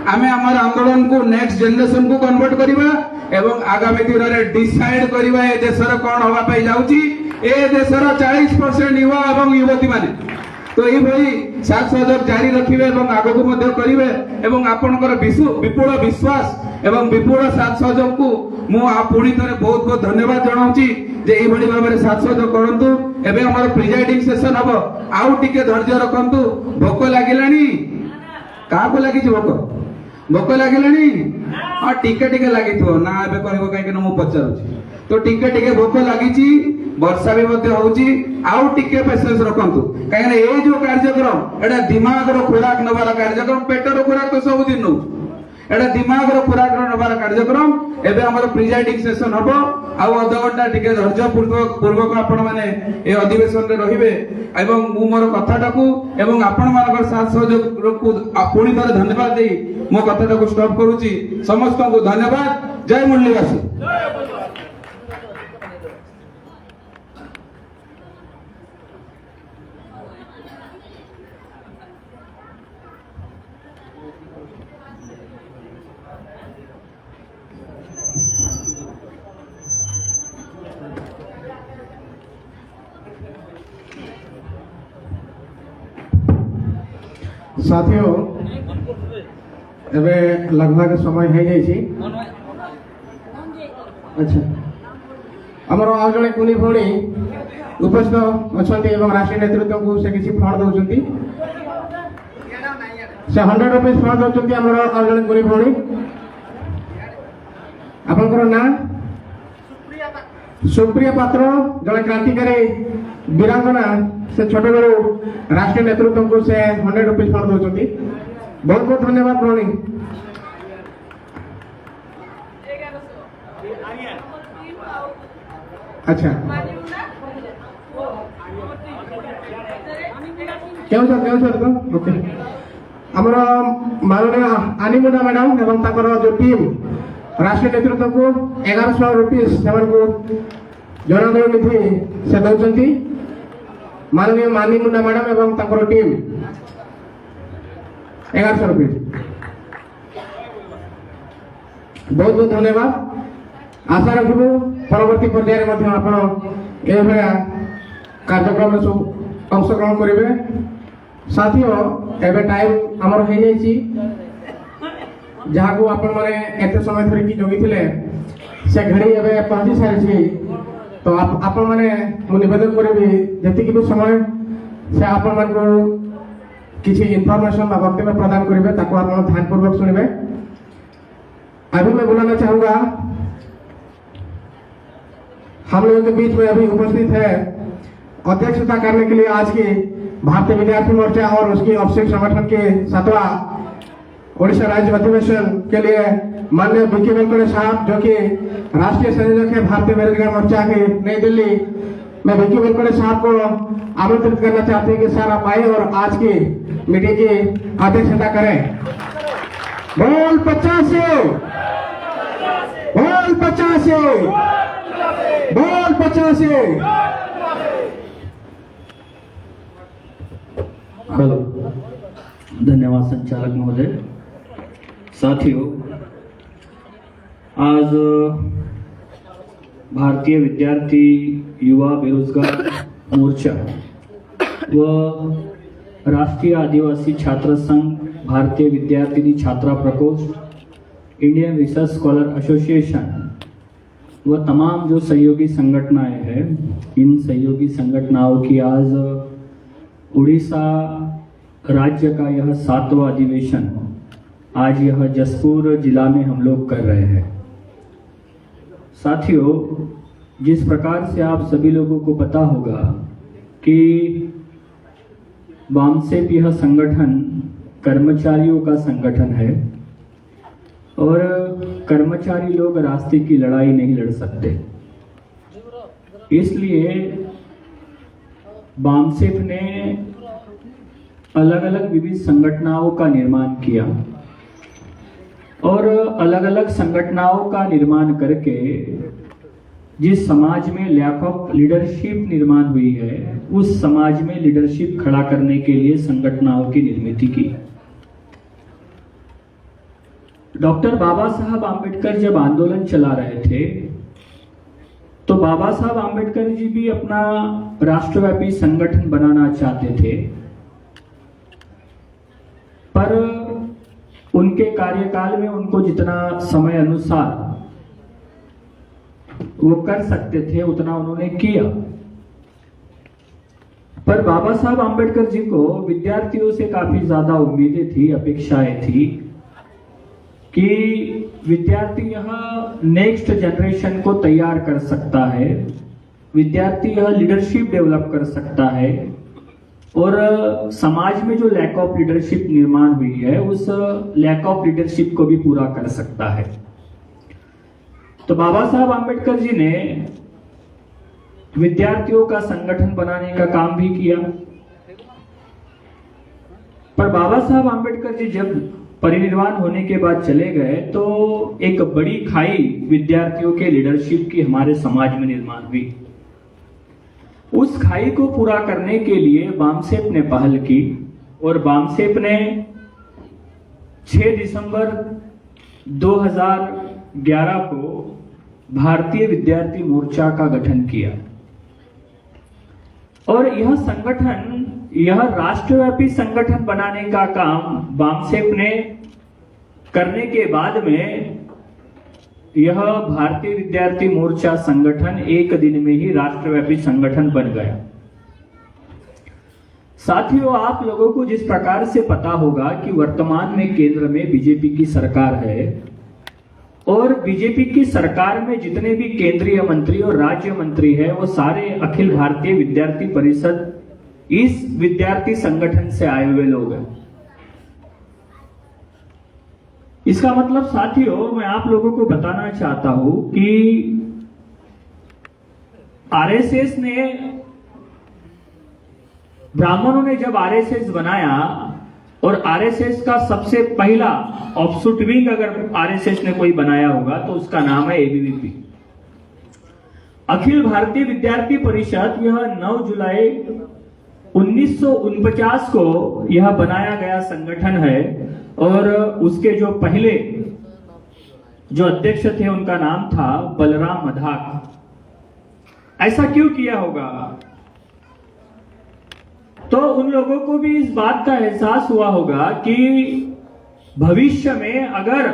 [SPEAKER 2] आमे हमर आंदोलन को नेक्स्ट जनरेशन को कन्वर्ट करिबा एवं आगामी दिन रे डिसाइड करिबा ए देशर कोन होबा पई जाउची। ए देशर 40% युवा एवं युवती माने तो ये साथ सहयोग जारी रखिबे एवं आगो को मध्य करिवे एवं आपनकर विपुल विश्वास एवं विपुल साथ सहयोग को मु पुणी थरे बहुत बहुत धन्यवाद जणाउची जे एई भली भाबरे साथ सहयोग करंतु। एबे हमर प्रिजाइडिंग सेशन हबो आउ टिके धैर्य रखंतु। भोक लागिलानी का को लागि भोक लागिलानी हां टिके टिके लागिथो ना एबे कहबो काहे कि मु पचारुची तो टिके टिके भोक लागिची वर्षा भी मध्य होउची आउ टिके पेशेंस रखंतु काहे ए जो कार्यक्रम एडा दिमाग रो खुराक नबार कार्यक्रम पेट रो खुराक तो सब दिन नो एडा दिमाग रो खुराक नबार कार्यक्रम। एबे हमर प्रिजाइडिंग सेशन हबो आउ आधा घंटा टिके धैर्य पूर्वक आपण माने ए अधिवेशन रे रहिबे एवं मु मोर कथाटा को एवं आपण मानकर साथ सहयोग को पुणी थरे धन्यवाद देई मो कथाटा को स्टॉप करूची। समस्त को धन्यवाद। जय मुरलीवासी।
[SPEAKER 1] साथियों एबे लगभग समय है जाइछि। अच्छा हमर आ जणे कुनी भणी उपस्थित अछंती एवं राष्ट्रीय नेतृत्व को से किछि फंड दउचंती से 100 रुपीस फंड दउचंती। हमर आ जणे कुनी भणी आपनकर ना सुप्रिया पात्र जणे क्रांतिकारी वीरांगना से छोटे बड़े राष्ट्रीय नेतृत्व को से 100 रुपीस फंड दउचंती। बहुत बहुत धन्यवाद भणी। अच्छा क्यों सर तो ओके हमर माननीय आनिमुडा मैडम एवं ताकर जो टीम राष्ट्रीय नेतृत्व को 1100 रुपीस सेवन को जनगण निधि से दउचंती। माननीय मानिमुडा मैडम एवं ताकर टीम 1100 रुपीस बहुत बहुत धन्यवाद। आशा रखिबु परवर्ती पर्याय मध्ये आपण ए भया कार्यक्रम में अंशग्रहण करेंगे। साथियों एबे टाइम हमर हो जाइछि जहाँ को आपण माने एते समय धरि की जोगी थिले से घड़ी एबे पहुंची सारी छी तो आपण माने मु निवेदन करेबी जति भी समय से आपण मान को किसी इंफॉर्मेशन बा वक्तव्य प्रदान करेंगे ताको आप ध्यान पूर्वक सुनिबे। अभी मैं बुलाना चाहूंगा हम लोगों के बीच में अभी उपस्थित है अध्यक्षता करने के लिए आज की भारतीय विद्यार्थी मोर्चा और उसकी ऑफिशियल संगठन के 7वां ओडिशा राज्य अधिवेशन के लिए माननीय बीके वेंकटेश साहब जो कि राष्ट्रीय संयोजक है भारतीय बेरोजगार मोर्चा के नई दिल्ली। मैं बीके वेंकटेश साहब को आमंत्रित करना चाहती हूँ कि सर आप आए और आज की मीटिंग की अध्यक्षता करें। बोल 50 बोल 50 बोल 50।
[SPEAKER 3] हेलो, धन्यवाद संचालक महोदय। साथियों, आज भारतीय विद्यार्थी युवा बेरोजगार मोर्चा व राष्ट्रीय आदिवासी छात्र संघ, भारतीय विद्यार्थिनी छात्रा प्रकोष्ठ, इंडियन रिसर्च स्कॉलर एसोसिएशन व तमाम जो सहयोगी संगठनाएं हैं, इन सहयोगी संगठनाओं की आज उड़ीसा राज्य का यह 7वां अधिवेशन आज यह जसपुर जिला में हम लोग कर रहे हैं। साथियों, जिस प्रकार से आप सभी लोगों को पता होगा कि बामसेप यह संगठन कर्मचारियों का संगठन है और कर्मचारी लोग रास्ते की लड़ाई नहीं लड़ सकते, इसलिए बामसेप ने अलग अलग विविध संगठनाओं का निर्माण किया और अलग अलग संगठनाओं का निर्माण करके जिस समाज में लैक ऑफ लीडरशिप निर्माण हुई है, उस समाज में लीडरशिप खड़ा करने के लिए संगठनाओं की निर्मित की। डॉक्टर बाबा साहब आम्बेडकर जब आंदोलन चला रहे थे तो बाबा साहब आम्बेडकर जी भी अपना राष्ट्रव्यापी संगठन बनाना चाहते थे, पर उनके कार्यकाल में उनको जितना समय अनुसार वो कर सकते थे उतना उन्होंने किया। पर बाबा साहब आम्बेडकर जी को विद्यार्थियों से काफी ज्यादा उम्मीदें थी, अपेक्षाएं थी कि विद्यार्थी यह नेक्स्ट जनरेशन को तैयार कर सकता है, विद्यार्थी यह लीडरशिप डेवलप कर सकता है और समाज में जो लैक ऑफ लीडरशिप निर्माण हुई है उस लैक ऑफ लीडरशिप को भी पूरा कर सकता है। तो बाबा साहब आम्बेडकर जी ने विद्यार्थियों का संगठन बनाने का काम भी किया। पर बाबा साहब आम्बेडकर जी जब परिनिर्वाण होने के बाद चले गए तो एक बड़ी खाई विद्यार्थियों के लीडरशिप की हमारे समाज में निर्माण हुई। उस खाई को पूरा करने के लिए बामसेप ने पहल की और बामसेप ने 6 दिसंबर 2011 को भारतीय विद्यार्थी मोर्चा का गठन किया और यह संगठन, यह राष्ट्रव्यापी संगठन बनाने का काम बामसेप ने करने के बाद में यह भारतीय विद्यार्थी मोर्चा संगठन एक दिन में ही राष्ट्रव्यापी संगठन बन गया। साथियों, आप लोगों को जिस प्रकार से पता होगा कि वर्तमान में केंद्र में बीजेपी की सरकार है और बीजेपी की सरकार में जितने भी केंद्रीय मंत्री और राज्य मंत्री हैं वो सारे अखिल भारतीय विद्यार्थी परिषद इस विद्यार्थी संगठन से आए हुए लोग हैं। इसका मतलब साथियों, मैं आप लोगों को बताना चाहता हूं कि आरएसएस ने, ब्राह्मणों ने जब आरएसएस बनाया और आरएसएस का सबसे पहला ऑफशूट विंग अगर आरएसएस ने कोई बनाया होगा तो उसका नाम है एबीवीपी, अखिल भारतीय विद्यार्थी परिषद। यह 9 जुलाई 1949 को यह बनाया गया संगठन है और उसके जो पहले जो अध्यक्ष थे उनका नाम था बलराम मधाक। ऐसा क्यों किया होगा? तो उन लोगों को भी इस बात का एहसास हुआ होगा कि भविष्य में अगर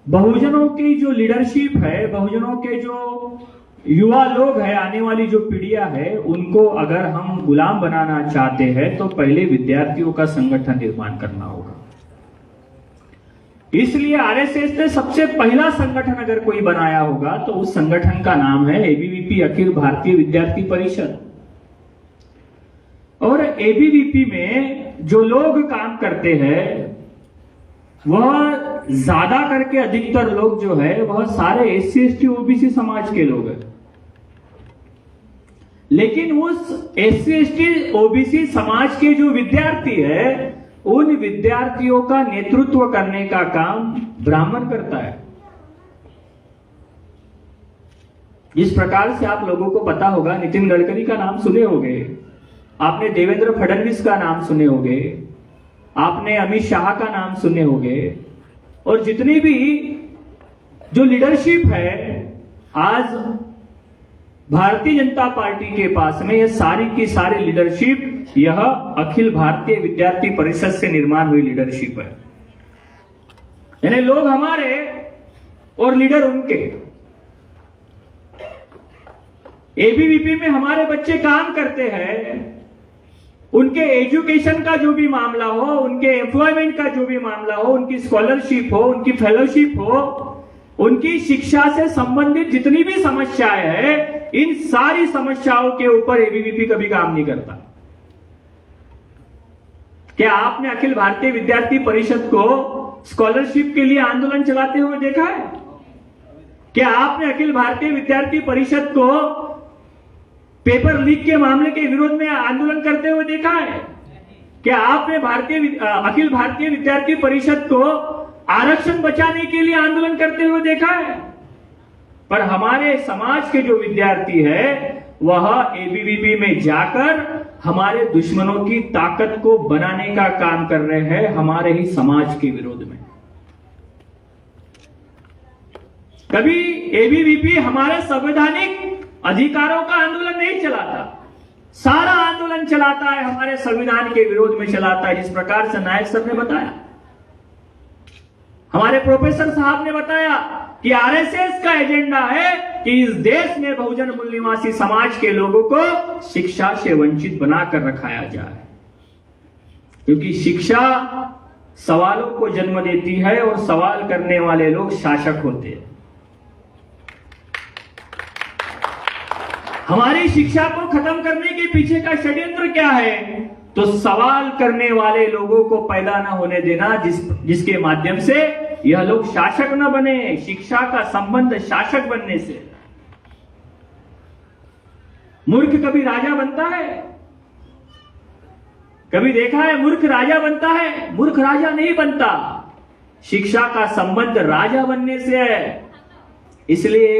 [SPEAKER 3] बहुजनों की जो लीडरशिप है, बहुजनों के जो युवा लोग हैं, आने वाली जो पीढ़ियां है, उनको अगर हम गुलाम बनाना चाहते हैं तो पहले विद्यार्थियों का संगठन निर्माण करना होगा। इसलिए आरएसएस ने सबसे पहला संगठन अगर कोई बनाया होगा तो उस संगठन का नाम है एबीवीपी, अखिल भारतीय विद्यार्थी परिषद। और एबीवीपी में जो लोग काम करते हैं वह ज्यादा करके अधिकतर लोग जो है वह सारे एससी एसटी ओबीसी समाज के लोग हैं। लेकिन उस एससी एसटी ओबीसी समाज के जो विद्यार्थी है, उन विद्यार्थियों का नेतृत्व करने का काम ब्राह्मण करता है। जिस प्रकार से आप लोगों को पता होगा, नितिन गडकरी का नाम सुने होंगे, आपने देवेंद्र फडणवीस का नाम सुने होंगे, आपने अमित शाह का नाम सुने होंगे, और जितनी भी जो लीडरशिप है आज भारतीय जनता पार्टी के पास में, यह सारी की सारी लीडरशिप यह अखिल भारतीय विद्यार्थी परिषद से निर्माण हुई लीडरशिप है। यानी लोग हमारे और लीडर उनके। एबीवीपी में हमारे बच्चे काम करते हैं, उनके एजुकेशन का जो भी मामला हो, उनके एम्प्लॉयमेंट का जो भी मामला हो, उनकी स्कॉलरशिप हो, उनकी फेलोशिप हो, उनकी शिक्षा से संबंधित जितनी भी समस्याएं हैं, इन सारी समस्याओं के ऊपर एबीवीपी कभी काम नहीं करता। क्या आपने अखिल भारतीय विद्यार्थी परिषद को स्कॉलरशिप के लिए आंदोलन चलाते हुए देखा है? क्या आपने अखिल भारतीय विद्यार्थी परिषद को पेपर लीक के मामले के विरोध में आंदोलन करते हुए देखा है? क्या आपने अखिल भारतीय विद्यार्थी परिषद को आरक्षण बचाने के लिए आंदोलन करते हुए देखा है? पर हमारे समाज के जो विद्यार्थी है वह एबीवीपी में जाकर हमारे दुश्मनों की ताकत को बनाने का काम कर रहे हैं, हमारे ही समाज के विरोध में। कभी एबीवीपी हमारे संवैधानिक अधिकारों का आंदोलन नहीं चलाता, सारा आंदोलन चलाता है हमारे संविधान के विरोध में चलाता है। जिस प्रकार से नायक सर ने बताया, हमारे प्रोफेसर साहब ने बताया कि आरएसएस का एजेंडा है कि इस देश में बहुजन मूल निवासी समाज के लोगों को शिक्षा से वंचित बनाकर रखाया जाए, क्योंकि शिक्षा सवालों को जन्म देती है और सवाल करने वाले लोग शासक होते हैं। हमारी शिक्षा को खत्म करने के पीछे का षड्यंत्र क्या है? तो सवाल करने वाले लोगों को पैदा न होने देना, जिसके माध्यम से यह लोग शासक न बने। शिक्षा का संबंध शासक बनने से। मूर्ख कभी राजा बनता है? कभी देखा है मूर्ख राजा बनता है? मूर्ख राजा नहीं बनता। शिक्षा का संबंध राजा बनने से है। इसलिए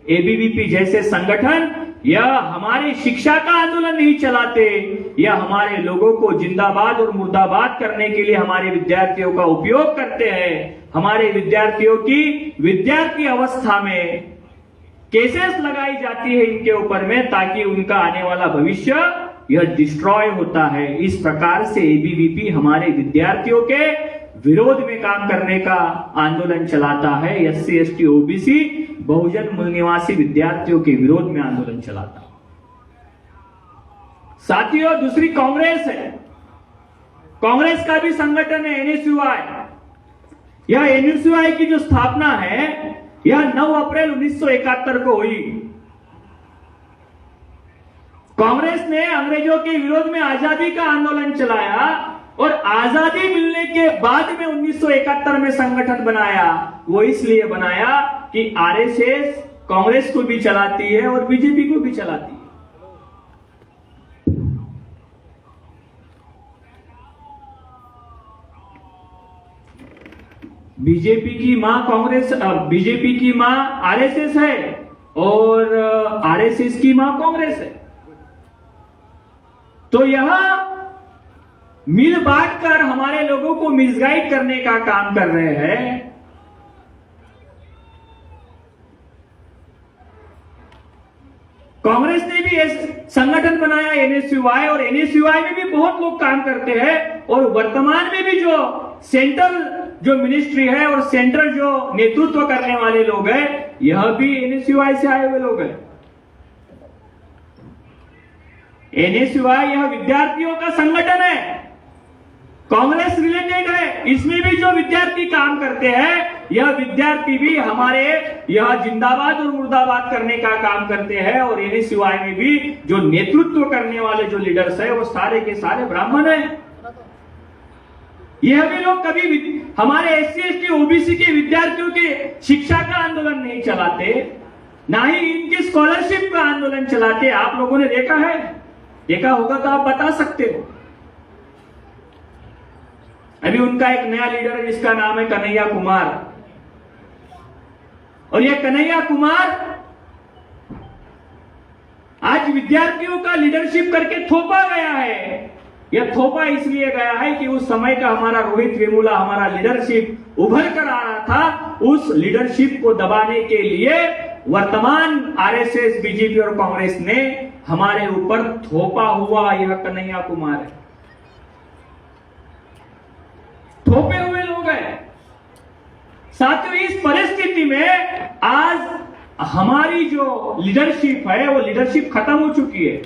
[SPEAKER 3] एबीवीपी जैसे संगठन यह हमारी शिक्षा का आंदोलन नहीं चलाते, यह हमारे लोगों को जिंदाबाद और मुर्दाबाद करने के लिए हमारे विद्यार्थियों का उपयोग करते हैं। हमारे विद्यार्थियों की विद्यार्थी अवस्था में केसेस लगाई जाती है इनके ऊपर में, ताकि उनका आने वाला भविष्य यह डिस्ट्रॉय होता है। इस प्रकार से एबीवीपी हमारे विद्यार्थियों के विरोध में काम करने का आंदोलन चलाता है। एससी एसटी ओबीसी बहुजन मूल निवासी विद्यार्थियों के विरोध में आंदोलन चलाता है। साथियों, दूसरी कांग्रेस है। कांग्रेस का भी संगठन है एनएसयूआई। यह एनएसयूआई की जो स्थापना है यह 9 अप्रैल 1971 को हुई। कांग्रेस ने अंग्रेजों के विरोध में आजादी का आंदोलन चलाया और आजादी मिलने के बाद में 1971 में संगठन बनाया। वो इसलिए बनाया कि आरएसएस कांग्रेस को भी चलाती है और बीजेपी को भी चलाती है। बीजेपी की मां कांग्रेस, बीजेपी की मां आरएसएस है और आरएसएस की मां कांग्रेस है। तो यह मिल बांट कर हमारे लोगों को मिसगाइड करने का काम कर रहे हैं। कांग्रेस ने भी संगठन बनाया एनएसयूआई, और एनएसयूआई में भी बहुत लोग काम करते हैं, और वर्तमान में भी जो सेंट्रल जो मिनिस्ट्री है और सेंट्रल जो नेतृत्व करने वाले लोग हैं, यह भी एनएसयूआई से आए हुए लोग हैं। एनएसयूआई यह विद्यार्थियों का संगठन है, कांग्रेस रिलेटेड है। इसमें भी जो विद्यार्थी काम करते हैं, यह विद्यार्थी भी हमारे यह जिंदाबाद और मुर्दाबाद करने का काम करते हैं। और एनएसयूआई में भी जो नेतृत्व करने वाले जो लीडर्स है, वो सारे के सारे ब्राह्मण हैं। यह भी लोग कभी हमारे एससी एसटी ओबीसी के विद्यार्थियों के शिक्षा का आंदोलन नहीं चलाते, ना ही इनकी स्कॉलरशिप का आंदोलन चलाते। आप लोगों ने देखा है? देखा होगा तो आप बता सकते हो। अभी उनका एक नया लीडर है जिसका नाम है कन्हैया कुमार, और यह कन्हैया कुमार आज विद्यार्थियों का लीडरशिप करके थोपा गया है। यह थोपा इसलिए गया है कि उस समय का हमारा रोहित वेमुला, हमारा लीडरशिप उभर कर आ रहा था, उस लीडरशिप को दबाने के लिए वर्तमान आरएसएस, बीजेपी और कांग्रेस ने हमारे ऊपर थोपा हुआ यह कन्हैया कुमार है। थोपे हुए लोग हैं। साथियों, इस परिस्थिति में आज हमारी जो लीडरशिप है, वो लीडरशिप खत्म हो चुकी है।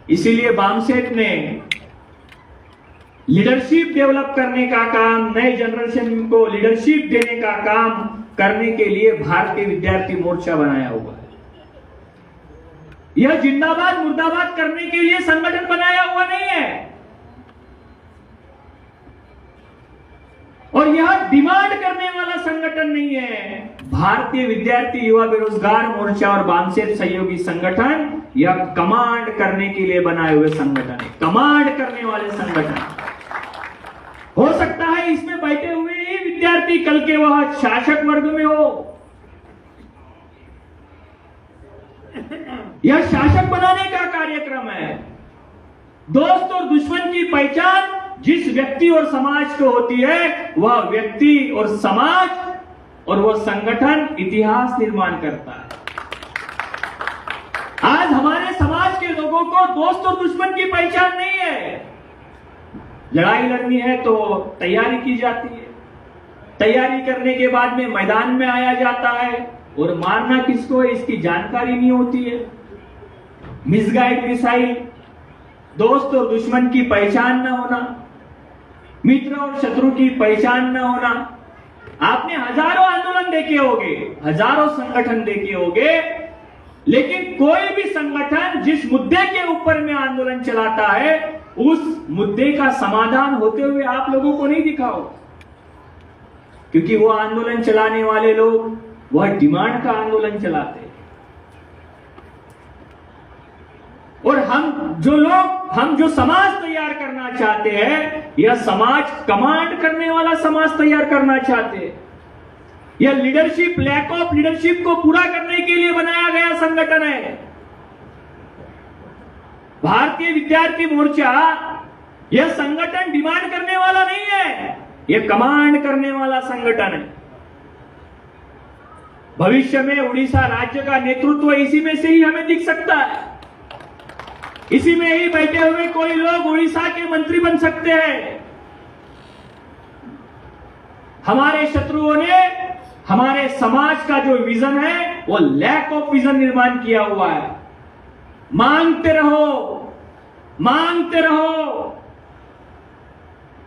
[SPEAKER 3] इसीलिए बामसेट ने लीडरशिप डेवलप करने का काम, नए जनरेशन को लीडरशिप देने का काम करने के लिए भारतीय विद्यार्थी मोर्चा बनाया हुआ है। यह जिंदाबाद मुर्दाबाद करने के लिए संगठन बनाया हुआ नहीं है, और यह डिमांड करने वाला संगठन नहीं है। भारतीय विद्यार्थी युवा बेरोजगार मोर्चा और बामसेट सहयोगी संगठन यह कमांड करने के लिए बनाए हुए संगठन है, कमांड करने वाले संगठन। हो सकता है इसमें बैठे हुए ही विद्यार्थी कल के वह शासक वर्ग में हो। यह शासक बनाने का कार्यक्रम है। दोस्त और दुश्मन की पहचान जिस व्यक्ति और समाज को होती है, वह व्यक्ति और समाज और वह संगठन इतिहास निर्माण करता है। आज हमारे समाज के लोगों को दोस्त और दुश्मन की पहचान नहीं है। लड़ाई लड़नी है तो तैयारी की जाती है, तैयारी करने के बाद में मैदान में आया जाता है, और मारना किसको है इसकी जानकारी नहीं होती है। मिसगाइड मिसाइल, दोस्त और दुश्मन की पहचान न होना, मित्र और शत्रु की पहचान न होना। आपने हजारों आंदोलन देखे होंगे, हजारों संगठन देखे होंगे, लेकिन कोई भी संगठन जिस मुद्दे के ऊपर में आंदोलन चलाता है, उस मुद्दे का समाधान होते हुए आप लोगों को नहीं दिखा हो। क्योंकि वो आंदोलन चलाने वाले लोग वह डिमांड का आंदोलन चलाते हैं, और हम जो समाज तैयार करना चाहते हैं, यह समाज कमांड करने वाला समाज तैयार करना चाहते हैं। यह लीडरशिप, लैक ऑफ लीडरशिप को पूरा करने के लिए बनाया गया संगठन है। भारतीय विद्यार्थी मोर्चा यह संगठन डिमांड करने वाला नहीं है, यह कमांड करने वाला संगठन है। भविष्य में उड़ीसा राज्य का नेतृत्व इसी में से ही हमें दिख सकता है। इसी में ही बैठे हुए कोई लोग उड़ीसा के मंत्री बन सकते हैं। हमारे शत्रुओं ने हमारे समाज का जो विजन है, वो लैक ऑफ विजन निर्माण किया हुआ है। मांगते रहो, मांगते रहो।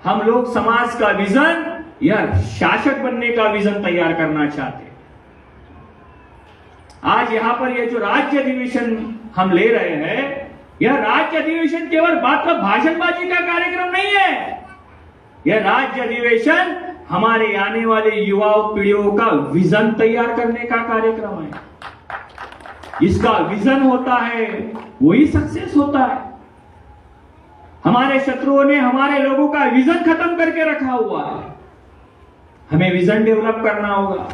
[SPEAKER 3] हम लोग समाज का विजन या शासक बनने का विजन तैयार करना चाहते हैं। आज यहां पर यह जो राज्य अधिवेशन हम ले रहे हैं, यह राज्य अधिवेशन केवल मात्र भाषणबाजी का कार्यक्रम नहीं है। यह राज्य अधिवेशन हमारे आने वाले युवाओं पीढ़ियों का विजन तैयार करने का कार्यक्रम है। इसका विजन होता है, वही सक्सेस होता है। हमारे शत्रुओं ने हमारे लोगों का विजन खत्म करके रखा हुआ है। हमें विजन डेवलप करना होगा।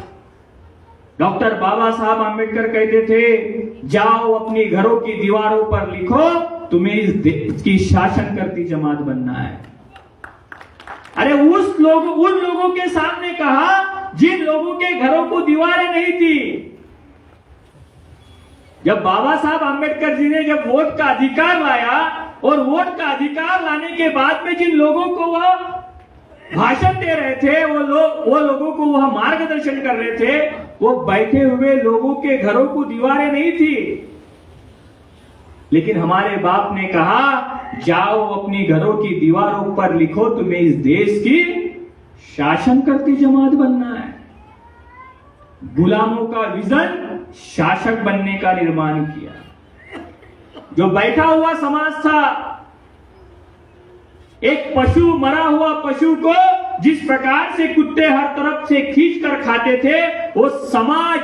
[SPEAKER 3] डॉक्टर बाबा साहब आम्बेडकर कहते थे, जाओ अपनी घरों की दीवारों पर लिखो, तुम्हें इस देश की शासन करती जमात बनना है। अरे उन लोगों के सामने कहा जिन लोगों के घरों को दीवारें नहीं थी, जब बाबा साहब आम्बेडकर जी ने जब वोट का अधिकार लाया और वोट का अधिकार लाने के बाद में जिन लोगों को वह भाषण दे रहे थे, वो लोगों को वह मार्गदर्शन कर रहे थे, वो बैठे हुए लोगों के घरों को दीवारें नहीं थी, लेकिन हमारे बाप ने कहा जाओ अपनी घरों की दीवारों पर लिखो तुम्हें इस देश की शासन करती जमात बनना है। गुलामों का विजन शासक बनने का निर्माण किया। जो बैठा हुआ समाज था, एक पशु, मरा हुआ पशु को जिस प्रकार से कुत्ते हर तरफ से खींच कर खाते थे, वो समाज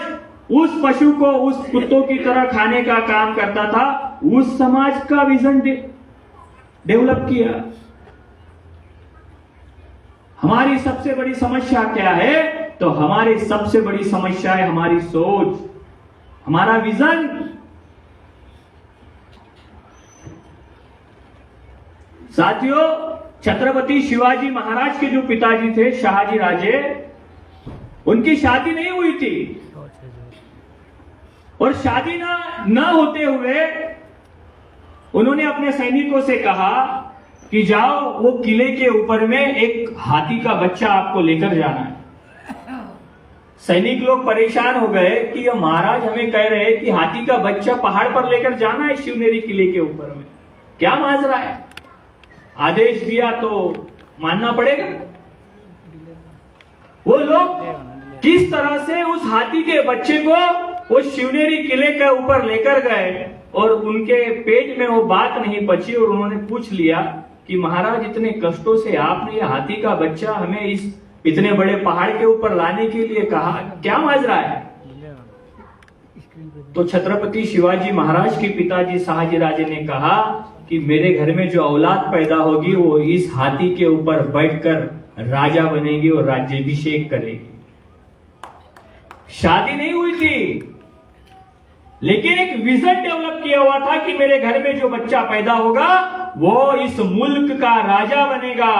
[SPEAKER 3] उस पशु को उस कुत्तों की तरह खाने का काम करता था। उस समाज का विजन डेवलप किया। हमारी सबसे बड़ी समस्या क्या है? तो हमारी सबसे बड़ी समस्या है हमारी सोच, हमारा विजन। साथियों, छत्रपति शिवाजी महाराज के जो पिताजी थे शहाजी राजे, उनकी शादी नहीं हुई थी, और शादी न होते हुए उन्होंने अपने सैनिकों से कहा कि जाओ वो किले के ऊपर में एक हाथी का बच्चा आपको लेकर जाना है। सैनिक लोग परेशान हो गए कि ये महाराज हमें कह रहे हैं कि हाथी का बच्चा पहाड़ पर लेकर जाना है शिवनेरी किले के ऊपर में, क्या माजरा है? आदेश दिया तो मानना पड़ेगा। वो लोग किस तरह से उस हाथी के बच्चे को वो शिवनेरी किले के ऊपर लेकर गए, और उनके पेट में वो बात नहीं पची, और उन्होंने पूछ लिया कि महाराज इतने कष्टों से आपने ये हाथी का बच्चा हमें इस इतने बड़े पहाड़ के ऊपर लाने के लिए कहा, क्या माजरा है? तो छत्रपति शिवाजी महाराज के पिताजी शहाजी राजे ने कहा कि मेरे घर में जो औलाद पैदा होगी वो इस हाथी के ऊपर बैठकर राजा बनेगी और राज्याभिषेक करेगी। शादी नहीं हुई थी, लेकिन एक विजन डेवलप किया हुआ था कि मेरे घर में जो बच्चा पैदा होगा वो इस मुल्क का राजा बनेगा,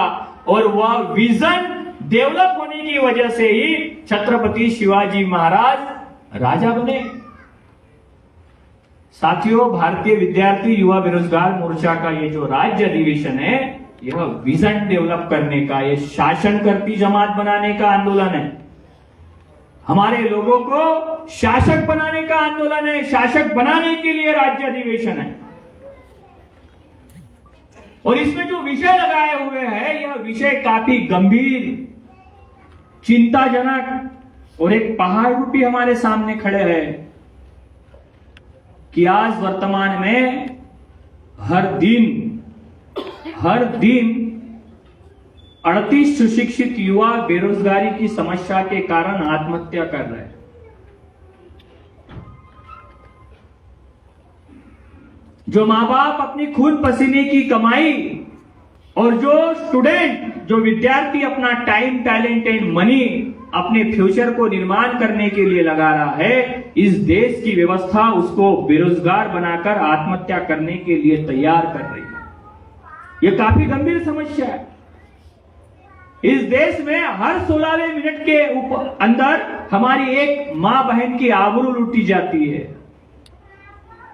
[SPEAKER 3] और वह विजन डेवलप होने की वजह से ही छत्रपति शिवाजी महाराज राजा बने। साथियों, भारतीय विद्यार्थी युवा बेरोजगार मोर्चा का ये जो राज्य अधिवेशन है, यह विजन डेवलप करने का, यह शासन करती जमात बनाने का आंदोलन है। हमारे लोगों को शासक बनाने का आंदोलन है, शासक बनाने के लिए राज्य अधिवेशन है। और इसमें जो विषय लगाए हुए हैं, यह विषय काफी गंभीर, चिंताजनक और एक पहाड़ रूपी हमारे सामने खड़े हैं कि आज वर्तमान में हर दिन 38 सुशिक्षित युवा बेरोजगारी की समस्या के कारण आत्महत्या कर रहे हैं। जो मां बाप अपनी खून पसीने की कमाई और जो स्टूडेंट, जो विद्यार्थी अपना टाइम, टैलेंट एंड मनी अपने फ्यूचर को निर्माण करने के लिए लगा रहा है, इस देश की व्यवस्था उसको बेरोजगार बनाकर आत्महत्या करने के लिए तैयार कर रही है। यह काफी गंभीर समस्या है। इस देश में हर 16वें मिनट के अंदर हमारी एक मां बहन की आबरू लूटी जाती है।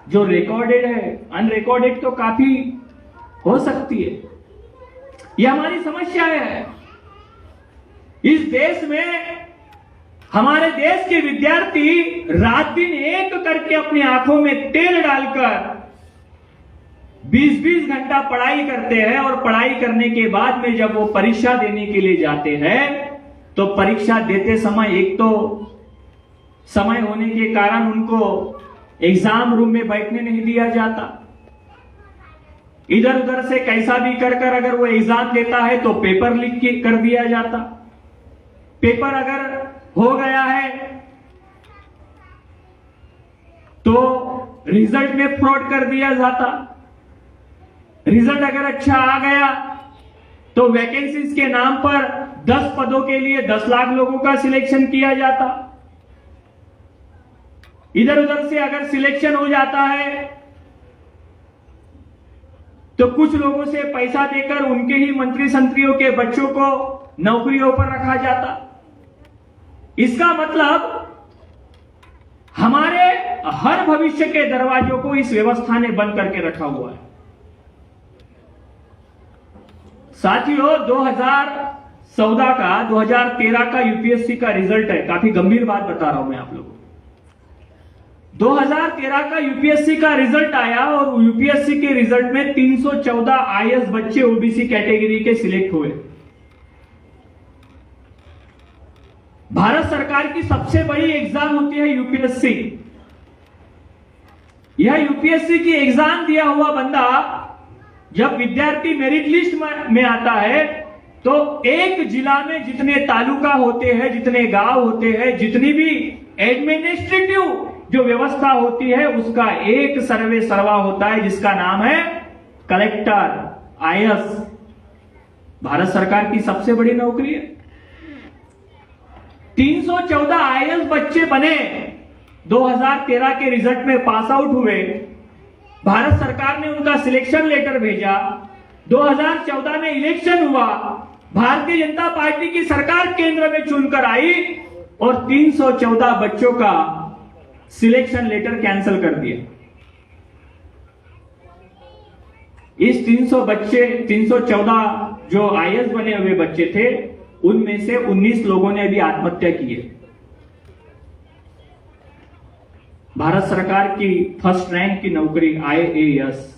[SPEAKER 3] जो रिकॉर्डेड है, अनरिकॉर्डेड तो काफी हो सकती है। यह हमारी समस्या है। इस देश में हमारे देश के विद्यार्थी रात दिन एक करके अपनी आंखों में तेल डालकर 20-20 घंटा पढ़ाई करते हैं, और पढ़ाई करने के बाद में जब वो परीक्षा देने के लिए जाते हैं तो परीक्षा देते समय एक तो समय होने के कारण उनको एग्जाम रूम में बैठने नहीं दिया जाता। इधर उधर से कैसा भी कर अगर वो एग्जाम देता है तो पेपर लीक कर दिया जाता। पेपर अगर हो गया है तो रिजल्ट में फ्रॉड कर दिया जाता। रिजल्ट अगर अच्छा आ गया तो वैकेंसीज के नाम पर 10 पदों के लिए 10 लाख लोगों का सिलेक्शन किया जाता। इधर उधर से अगर सिलेक्शन हो जाता है तो कुछ लोगों से पैसा देकर उनके ही मंत्री संत्रियों के बच्चों को नौकरियों पर रखा जाता। इसका मतलब हमारे हर भविष्य के दरवाजों को इस व्यवस्था ने बंद करके रखा हुआ है। साथियों, 2014 का 2013 का यूपीएससी का रिजल्ट है, काफी गंभीर बात बता रहा हूं मैं आप लोगों को। 2013 का यूपीएससी का रिजल्ट आया और यूपीएससी के रिजल्ट में 314 आईएएस बच्चे ओबीसी कैटेगरी के सिलेक्ट हुए। भारत सरकार की सबसे बड़ी एग्जाम होती है यूपीएससी। यह यूपीएससी की एग्जाम दिया हुआ बंदा जब विद्यार्थी मेरिट लिस्ट में आता है तो एक जिला में जितने तालुका होते हैं, जितने गांव होते हैं, जितनी भी एडमिनिस्ट्रेटिव जो व्यवस्था होती है, उसका एक सर्वे सर्वा होता है जिसका नाम है कलेक्टर, आईएएस। भारत सरकार की सबसे बड़ी नौकरी है। 314 आईएएस बच्चे बने, 2013 के रिजल्ट में पास आउट हुए। भारत सरकार ने उनका सिलेक्शन लेटर भेजा। 2014 में इलेक्शन हुआ, भारतीय जनता पार्टी की सरकार केंद्र में चुनकर आई और 314 बच्चों का सिलेक्शन लेटर कैंसिल कर दिया। इस 314 जो आईएएस बने हुए बच्चे थे, उनमें से 19 लोगों ने अभी आत्महत्या की है। भारत सरकार की फर्स्ट रैंक की नौकरी आईएएस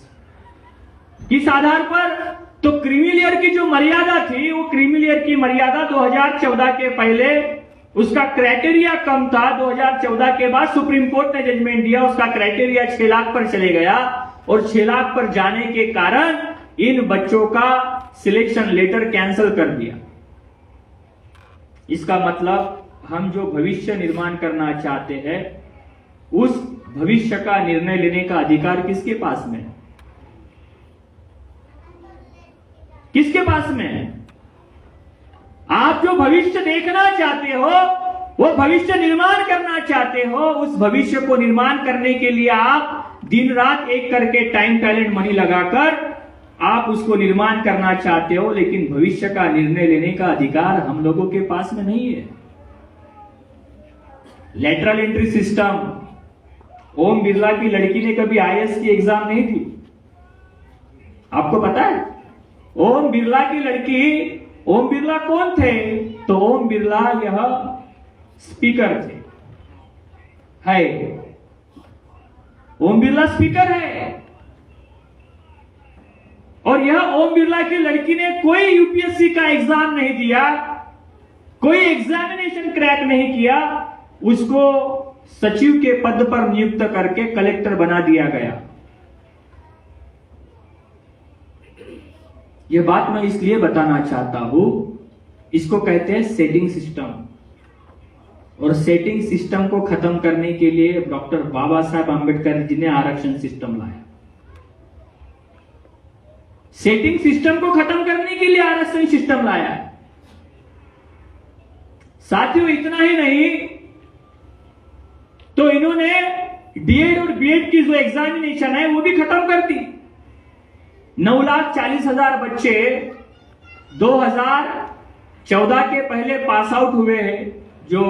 [SPEAKER 3] किस आधार पर? तो क्रीमी की जो मर्यादा थी, वो क्रीमी की मर्यादा 2014 के पहले उसका क्राइटेरिया कम था। 2014 के बाद सुप्रीम कोर्ट ने जजमेंट दिया, उसका क्राइटेरिया 6 लाख पर चले गया और 6 लाख पर जाने के कारण इन बच्चों का सिलेक्शन लेटर कैंसिल कर दिया। इसका मतलब हम जो भविष्य निर्माण करना चाहते हैं, उस भविष्य का निर्णय लेने का अधिकार किसके पास में है? किसके पास में है? आप जो भविष्य देखना चाहते हो, वो भविष्य निर्माण करना चाहते हो, उस भविष्य को निर्माण करने के लिए आप दिन रात एक करके टाइम, टैलेंट, मनी लगाकर आप उसको निर्माण करना चाहते हो, लेकिन भविष्य का निर्णय लेने का अधिकार हम लोगों के पास में नहीं है। Lateral entry system, Om Birla की लड़की ने कभी आईएएस की एग्जाम नहीं दी, आपको पता है? ओम बिरला की लड़की, ओम बिरला कौन थे? तो ओम बिरला यह स्पीकर थे, है ओम बिरला स्पीकर है। और यह ओम बिरला की लड़की ने कोई यूपीएससी का एग्जाम नहीं दिया, कोई एग्जामिनेशन क्रैक नहीं किया, उसको सचिव के पद पर नियुक्त करके कलेक्टर बना दिया गया। यह बात मैं इसलिए बताना चाहता हूं, इसको कहते हैं सेटिंग सिस्टम। और सेटिंग सिस्टम को खत्म करने के लिए डॉक्टर बाबा साहब आंबेडकर जी ने आरक्षण सिस्टम लाया। सेटिंग सिस्टम को खत्म करने के लिए आरक्षण सिस्टम लाया है। साथियों, इतना ही नहीं तो इन्होंने डीएड और बीएड की जो एग्जामिनेशन है वो भी खत्म कर दी। 9,40,000 बच्चे 2014 के पहले पास आउट हुए हैं। जो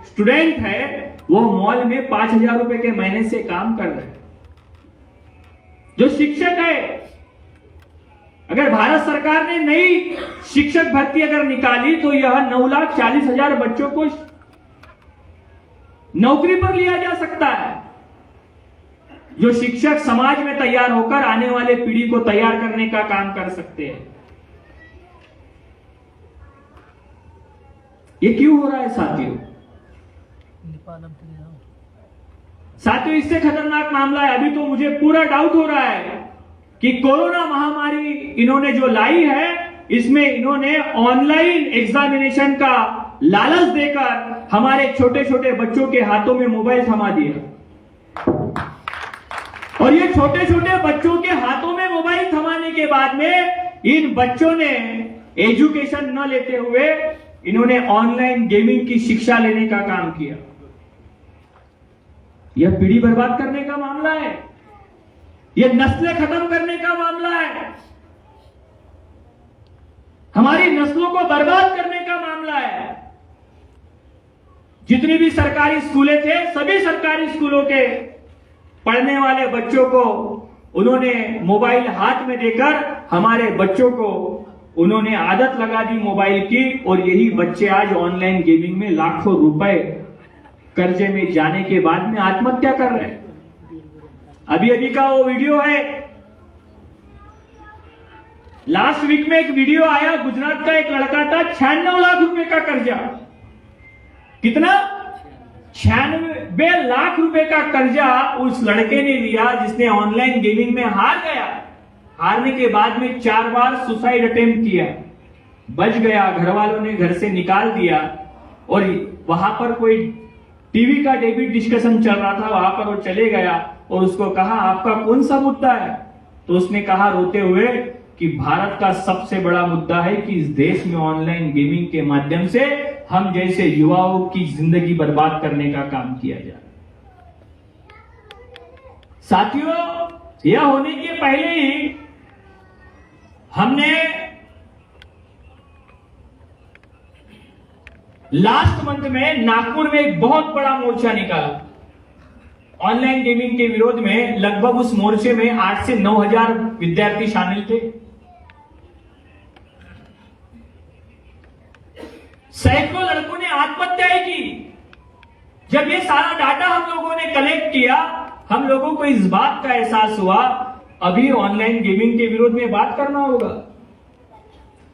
[SPEAKER 3] स्टूडेंट है वो मॉल में 5,000 रुपए के महीने से काम कर रहे हैं। जो शिक्षक है, अगर भारत सरकार ने नई शिक्षक भर्ती अगर निकाली तो यह 9,40,000 बच्चों को नौकरी पर लिया जा सकता है। जो शिक्षक समाज में तैयार होकर आने वाले पीढ़ी को तैयार करने का काम कर सकते हैं। ये क्यों हो रहा है साथियों? साथियों, इससे खतरनाक मामला है। अभी तो मुझे पूरा डाउट हो रहा है कि कोरोना महामारी इन्होंने जो लाई है, इसमें इन्होंने ऑनलाइन एग्जामिनेशन का लालच देकर हमारे छोटे छोटे बच्चों के हाथों में मोबाइल थमा दिया। और ये छोटे छोटे बच्चों के हाथों में मोबाइल थमाने के बाद में इन बच्चों ने एजुकेशन न लेते हुए इन्होंने ऑनलाइन गेमिंग की शिक्षा लेने का काम किया। यह पीढ़ी बर्बाद करने का मामला है, यह नस्लें खत्म करने का मामला है, हमारी नस्लों को बर्बाद करने का मामला है। जितनी भी सरकारी स्कूलें थे, सभी सरकारी स्कूलों के पढ़ने वाले बच्चों को उन्होंने मोबाइल हाथ में देकर हमारे बच्चों को उन्होंने आदत लगा दी मोबाइल की, और यही बच्चे आज ऑनलाइन गेमिंग में लाखों रुपए कर्जे में जाने के बाद में आत्महत्या कर रहे हैं। अभी का वो वीडियो है, लास्ट वीक में एक वीडियो आया, गुजरात का एक लड़का था, 96 लाख रुपए का कर्जा। कितना? 96 लाख रुपए का कर्जा उस लड़के ने लिया जिसने ऑनलाइन गेमिंग में हार गया। हारने के बाद में 4 बार सुसाइड अटेम्प्ट किया, बच गया, घर वालों ने घर से निकाल दिया। और वहां पर कोई टीवी का डेबिट डिस्कशन चल रहा था, वहां पर वो चले गया और उसको कहा आपका कौन सा मुद्दा है? तो उसने कहा रोते हुए कि भारत का सबसे बड़ा मुद्दा है कि इस देश में ऑनलाइन गेमिंग के माध्यम से हम जैसे युवाओं की जिंदगी बर्बाद करने का काम किया जा रहा है। साथियों, यह होने के पहले ही हमने लास्ट मंथ में नागपुर में एक बहुत बड़ा मोर्चा निकाला ऑनलाइन गेमिंग के विरोध में। लगभग उस मोर्चे में 8 से 9 हजार विद्यार्थी शामिल थे। सैकड़ों लड़कों ने आत्महत्याएं की। जब ये सारा डाटा हम लोगों ने कलेक्ट किया, हम लोगों को इस बात का एहसास हुआ अभी ऑनलाइन गेमिंग के विरोध में बात करना होगा।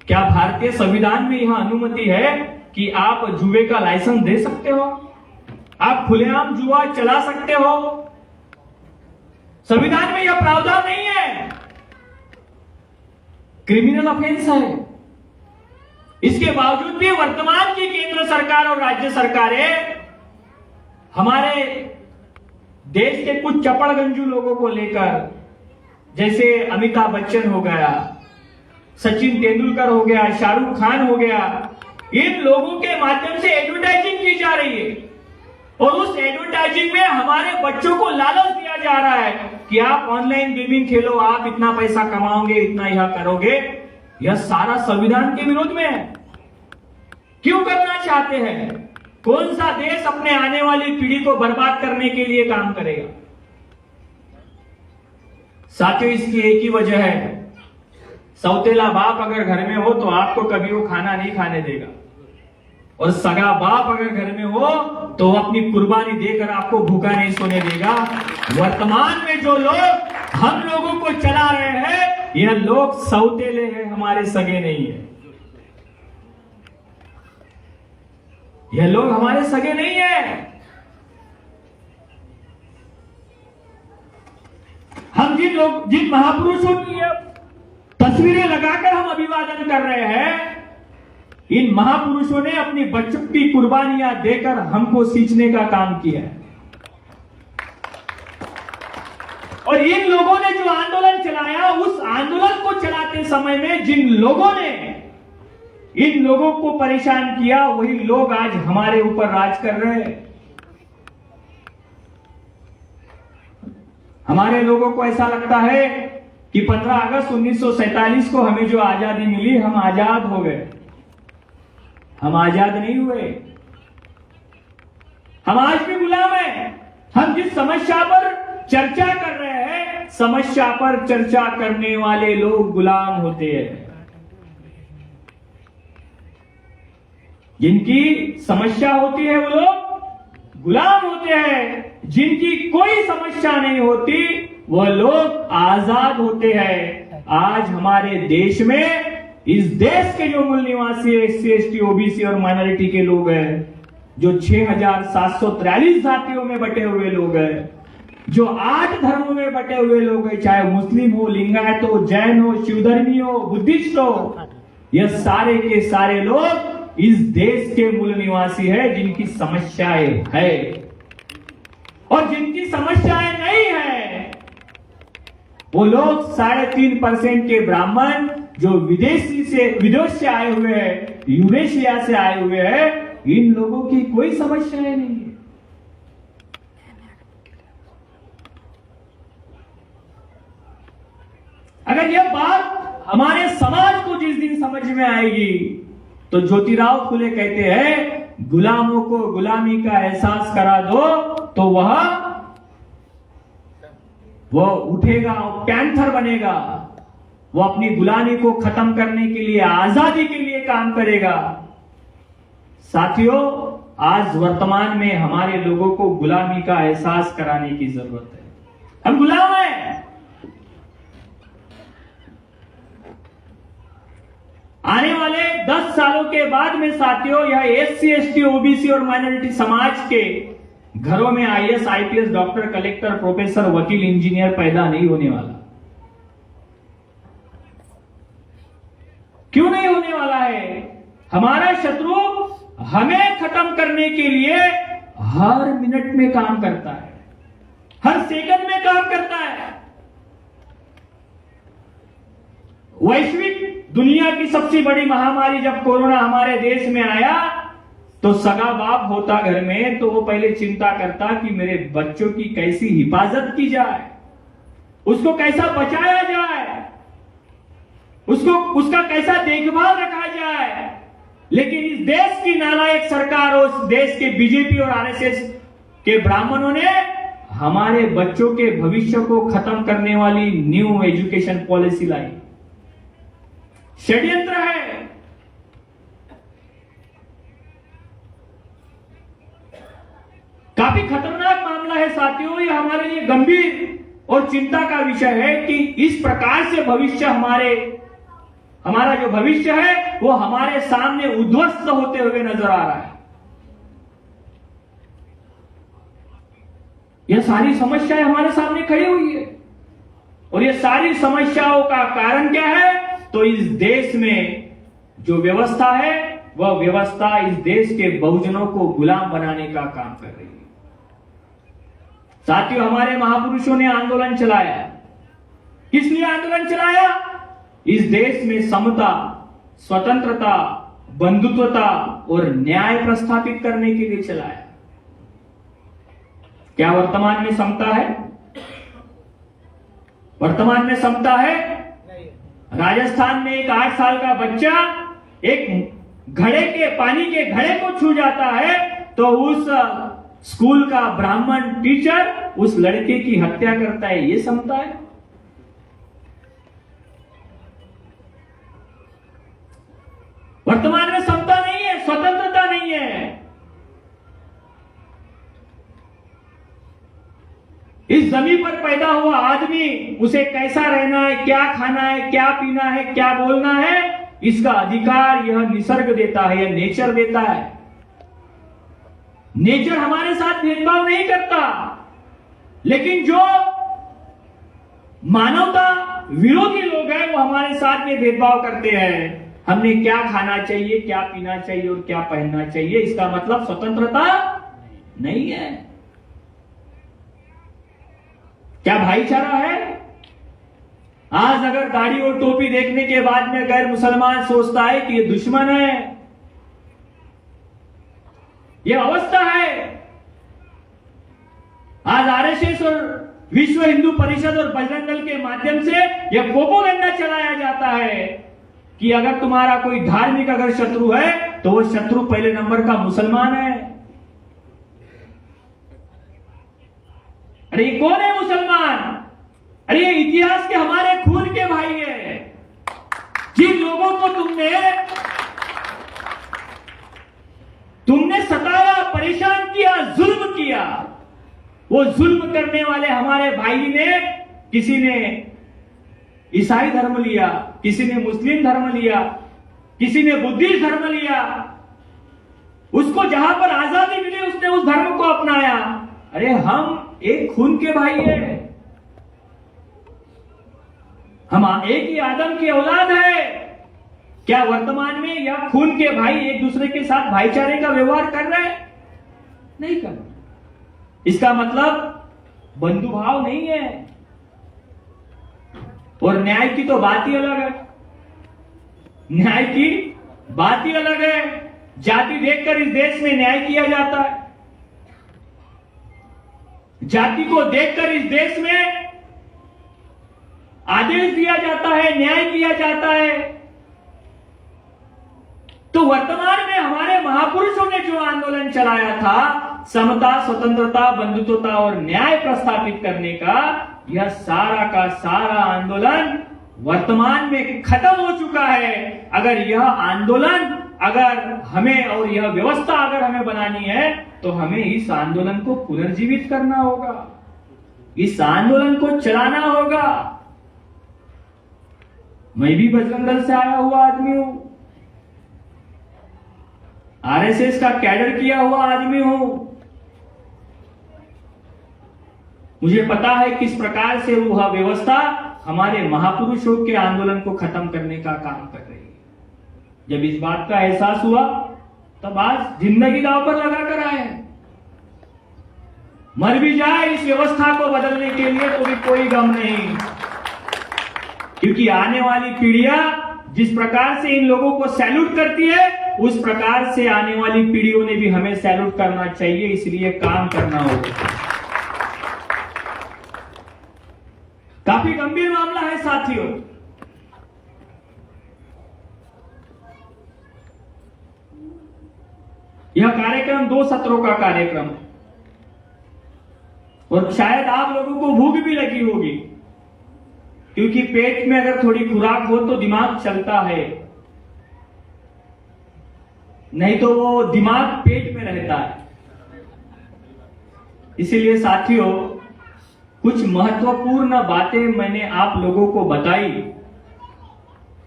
[SPEAKER 3] क्या भारतीय संविधान में यह अनुमति है कि आप जुए का लाइसेंस दे सकते हो? आप खुलेआम जुआ चला सकते हो? संविधान में यह प्रावधान नहीं है, क्रिमिनल ऑफेंस है। इसके बावजूद भी वर्तमान की केंद्र सरकार और राज्य सरकारें हमारे देश के कुछ चपड़गंजू लोगों को लेकर, जैसे अमिताभ बच्चन हो गया, सचिन तेंदुलकर हो गया, शाहरुख खान हो गया, इन लोगों के माध्यम से एडवर्टाइजिंग की जा रही है। और उस एडवर्टाइजिंग में हमारे बच्चों को लालच दिया जा रहा है कि आप ऑनलाइन गेमिंग खेलो, आप इतना पैसा कमाओगे, इतना यह करोगे। यह सारा संविधान के विरोध में है। क्यों करना चाहते हैं? कौन सा देश अपने आने वाली पीढ़ी को बर्बाद करने के लिए काम करेगा? साथियों, इसकी एक ही वजह है, सौतेला बाप अगर घर में हो तो आपको कभी वो खाना नहीं खाने देगा, और सगा बाप अगर घर में हो तो वो अपनी कुर्बानी देकर आपको भूखा नहीं सोने देगा। वर्तमान में जो लोग हम लोगों को चला रहे हैं, यह लोग सौतेले हैं, हमारे सगे नहीं है। यह लोग हमारे सगे नहीं है। हम जिन महापुरुषों की तस्वीरें लगाकर हम अभिवादन कर रहे हैं, इन महापुरुषों ने अपनी बच्चों की कुर्बानियां देकर हमको सींचने का काम किया है। और इन लोगों ने जो आंदोलन चलाया, उस आंदोलन को चलाते समय में जिन लोगों ने इन लोगों को परेशान किया, वही लोग आज हमारे ऊपर राज कर रहे हैं। हमारे लोगों को ऐसा लगता है कि 15 अगस्त 1947 को हमें जो आजादी मिली, हम आजाद हो गए। हम आजाद नहीं हुए, हम आज भी गुलाम हैं। हम जिस समस्या पर चर्चा कर रहे हैं, समस्या पर चर्चा करने वाले लोग गुलाम होते हैं। जिनकी समस्या होती है वो लोग गुलाम होते हैं, जिनकी कोई समस्या नहीं होती वह लोग आजाद होते हैं। आज हमारे देश में, इस देश के जो मूल निवासी एससी, एसटी, ओबीसी और माइनॉरिटी के लोग हैं, जो 6743 जातियों में बटे हुए लोग हैं, जो 8 धर्मों में बटे हुए लोग हैं, चाहे मुस्लिम हो, लिंगायत हो, जैन हो, शिवधर्मी हो, बुद्धिस्ट हो, यह सारे के सारे लोग इस देश के मूल निवासी है, जिनकी समस्याएं है। और जिनकी समस्याएं नहीं है, वो लोग 3.5% के ब्राह्मण जो विदेश से आए हुए हैं, यूरेशिया से आए हुए हैं, इन लोगों की कोई समस्याएं नहीं है। अगर यह बात हमारे समाज को जिस दिन समझ में आएगी, तो ज्योतिराव फुले कहते हैं, गुलामों को गुलामी का एहसास करा दो तो वह वो उठेगा, वो पैंथर बनेगा, वो अपनी गुलामी को खत्म करने के लिए, आजादी के लिए काम करेगा। साथियों, आज वर्तमान में हमारे लोगों को गुलामी का एहसास कराने की जरूरत है। हम गुलाम हैं। आने वाले 10 सालों के बाद में साथियों, यह SC, ST, OBC और माइनॉरिटी समाज के घरों में IAS, IPS, doctor, collector, professor, वकील, इंजीनियर पैदा नहीं होने वाला। क्यों नहीं होने वाला है? हमारा शत्रु हमें खत्म करने के लिए हर मिनट में काम करता है, हर सेकंड में काम करता है। वैश्विक दुनिया की सबसे बड़ी महामारी जब कोरोना हमारे देश में आया, तो सगा बाप होता घर में तो वो पहले चिंता करता कि मेरे बच्चों की कैसी हिफाजत की जाए, उसको कैसा बचाया जाए, उसका कैसा देखभाल रखा जाए। लेकिन इस देश की नालायक सरकार और इस देश के बीजेपी और RSS के ब्राह्मणों ने हमारे बच्चों के भविष्य को खत्म करने वाली न्यू एजुकेशन पॉलिसी लाई। षड्यंत्र है। काफी खतरनाक मामला है साथियों, ये हमारे लिए गंभीर और चिंता का विषय है कि इस प्रकार से हमारा जो भविष्य है वो हमारे सामने उद्ध्वस्त होते हुए नजर आ रहा है। यह सारी समस्याएं हमारे सामने खड़ी हुई है, और ये सारी समस्याओं का कारण क्या है? तो इस देश में जो व्यवस्था है, वह व्यवस्था इस देश के बहुजनों को गुलाम बनाने का काम कर रही है। साथियों, हमारे महापुरुषों ने आंदोलन चलाया। किस लिए आंदोलन चलाया? इस देश में समता, स्वतंत्रता, बंधुत्वता और न्याय प्रस्थापित करने के लिए चलाया। क्या वर्तमान में समता है? वर्तमान में समता है? राजस्थान में एक 8 साल का बच्चा एक पानी के घड़े को छू जाता है तो उस स्कूल का ब्राह्मण टीचर उस लड़के की हत्या करता है। ये समता है? वर्तमान में समता नहीं है, स्वतंत्रता नहीं है। इस जमीन पर पैदा हुआ आदमी, उसे कैसा रहना है, क्या खाना है, क्या पीना है, क्या बोलना है, इसका अधिकार यह निसर्ग देता है, यह नेचर देता है। नेचर हमारे साथ भेदभाव नहीं करता, लेकिन जो मानवता विरोधी लोग हैं वो हमारे साथ में भेदभाव करते हैं। हमने क्या खाना चाहिए, क्या पीना चाहिए और क्या पहनना चाहिए, इसका मतलब स्वतंत्रता नहीं है। क्या भाईचारा है? आज अगर दाढ़ी और टोपी देखने के बाद में गैर मुसलमान सोचता है कि ये दुश्मन है, यह अवस्था है। आज RSS और विश्व हिंदू परिषद और बजरंग दल के माध्यम से यह प्रोपेगेंडा चलाया जाता है कि अगर तुम्हारा कोई धार्मिक अगर शत्रु है तो वो शत्रु पहले नंबर का मुसलमान है। अरे ये कौन है मुसलमान? अरे ये इतिहास के हमारे खून के भाई है। जिन लोगों को तुमने सताया, परेशान किया, जुल्म किया, वो जुल्म करने वाले हमारे भाई ने, किसी ने ईसाई धर्म लिया, किसी ने मुस्लिम धर्म लिया, किसी ने बुद्धिस्ट धर्म लिया, उसको जहां पर आजादी मिली उसने उस धर्म को अपनाया। अरे हम एक खून के भाई है, हम एक ही आदम की औलाद है। क्या वर्तमान में यह खून के भाई एक दूसरे के साथ भाईचारे का व्यवहार कर रहे हैं? नहीं कर रहे। इसका मतलब बंधुभाव नहीं है। और न्याय की तो बात ही अलग है, न्याय की बात ही अलग है। जाति देखकर इस देश में न्याय किया जाता है, जाति को देखकर इस देश में आदेश दिया जाता है, न्याय किया जाता है। तो वर्तमान में हमारे महापुरुषों ने जो आंदोलन चलाया था, समता, स्वतंत्रता, बंधुत्वता और न्याय प्रस्थापित करने का, यह सारा का सारा आंदोलन वर्तमान में खत्म हो चुका है। अगर यह आंदोलन, अगर हमें और यह व्यवस्था अगर हमें बनानी है तो हमें इस आंदोलन को पुनर्जीवित करना होगा, इस आंदोलन को चलाना होगा। मैं भी बजरंग दल से आया हुआ आदमी हूं, आरएसएस का कैडर किया हुआ आदमी हूं। मुझे पता है किस प्रकार से वह व्यवस्था हमारे महापुरुषों के आंदोलन को खत्म करने का काम कर रही है। जब इस बात का एहसास हुआ तब आज जिंदगी दांव पर लगा कर आए हैं। मर भी जाए इस व्यवस्था को बदलने के लिए तो भी कोई गम नहीं, क्योंकि आने वाली पीढ़ियां जिस प्रकार से इन लोगों को सैल्यूट करती है उस प्रकार से आने वाली पीढ़ियों ने भी हमें सैल्यूट करना चाहिए। इसलिए काम करना होगा। काफी गंभीर मामला है साथियों। यह कार्यक्रम 2 सत्रों का कार्यक्रम है और शायद आप लोगों को भूख भी लगी होगी, क्योंकि पेट में अगर थोड़ी खुराक हो तो दिमाग चलता है, नहीं तो वो दिमाग पेट में रहता है। इसीलिए साथियों, कुछ महत्वपूर्ण बातें मैंने आप लोगों को बताई।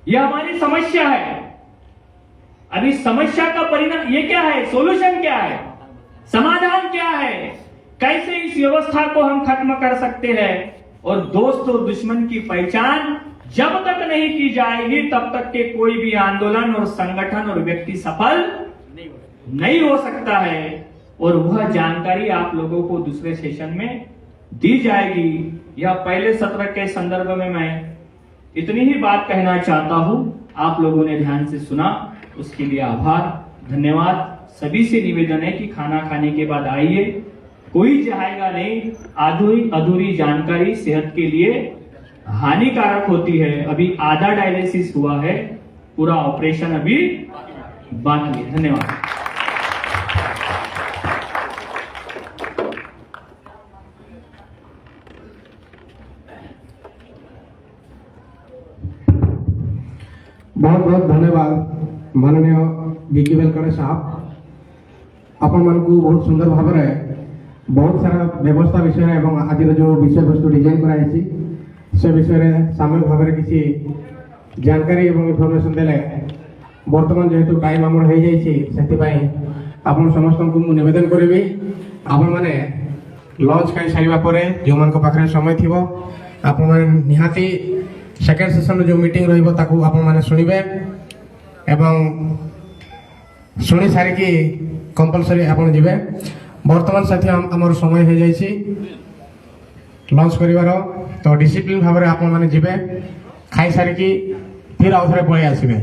[SPEAKER 3] यह हमारी समस्या है। अभी समस्या का परिणाम ये क्या है, सॉल्यूशन क्या है, समाधान क्या है, कैसे इस व्यवस्था को हम खत्म कर सकते हैं। और दोस्त और दुश्मन की पहचान जब तक नहीं की जाएगी तब तक के कोई भी आंदोलन और संगठन और व्यक्ति सफल नहीं हो सकता है। और वह जानकारी आप लोगों को दूसरे सेशन में दी जाएगी। यह पहले सत्र के संदर्भ में मैं इतनी ही बात कहना चाहता हूं। आप लोगों ने ध्यान से सुना, उसके लिए आभार, धन्यवाद। सभी से निवेदन है कि खाना खाने के बाद आइए, कोई जाएगा नहीं। अधूरी जानकारी सेहत के लिए हानिकारक होती है। अभी आधा डायलिसिस हुआ है, पूरा ऑपरेशन अभी बाकी है। धन्यवाद।
[SPEAKER 1] बहुत बहुत धन्यवाद माननीय बीके वेलकड़े साहब। आपण मानकु बहुत सुंदर भाव में बहुत सारा व्यवस्था विषय एवं आज जो विषय वस्तु डिजाइन कराई से विषय सामूहिक भाव में किसी जानकारी एवं इनफॉरमेशन देले। वर्तमान जेहेतु टाइम आमर हो जाए आपण समस्त को निवेदन करी आपण मैंने लंच खाई सारे जो मान पाखे समय थी आपण मैंने निहाती सेकेंड सेशन जो मीटिंग रही आपने शुणवे एवं शुणी सारिकी कंपलसरी आप जी। वर्तमान साथी आमर समय हो जाए लंच कर, तो डिसिप्लिन भाव में आप जी खाई सारिकी फिर आउ थे पलि आसबे।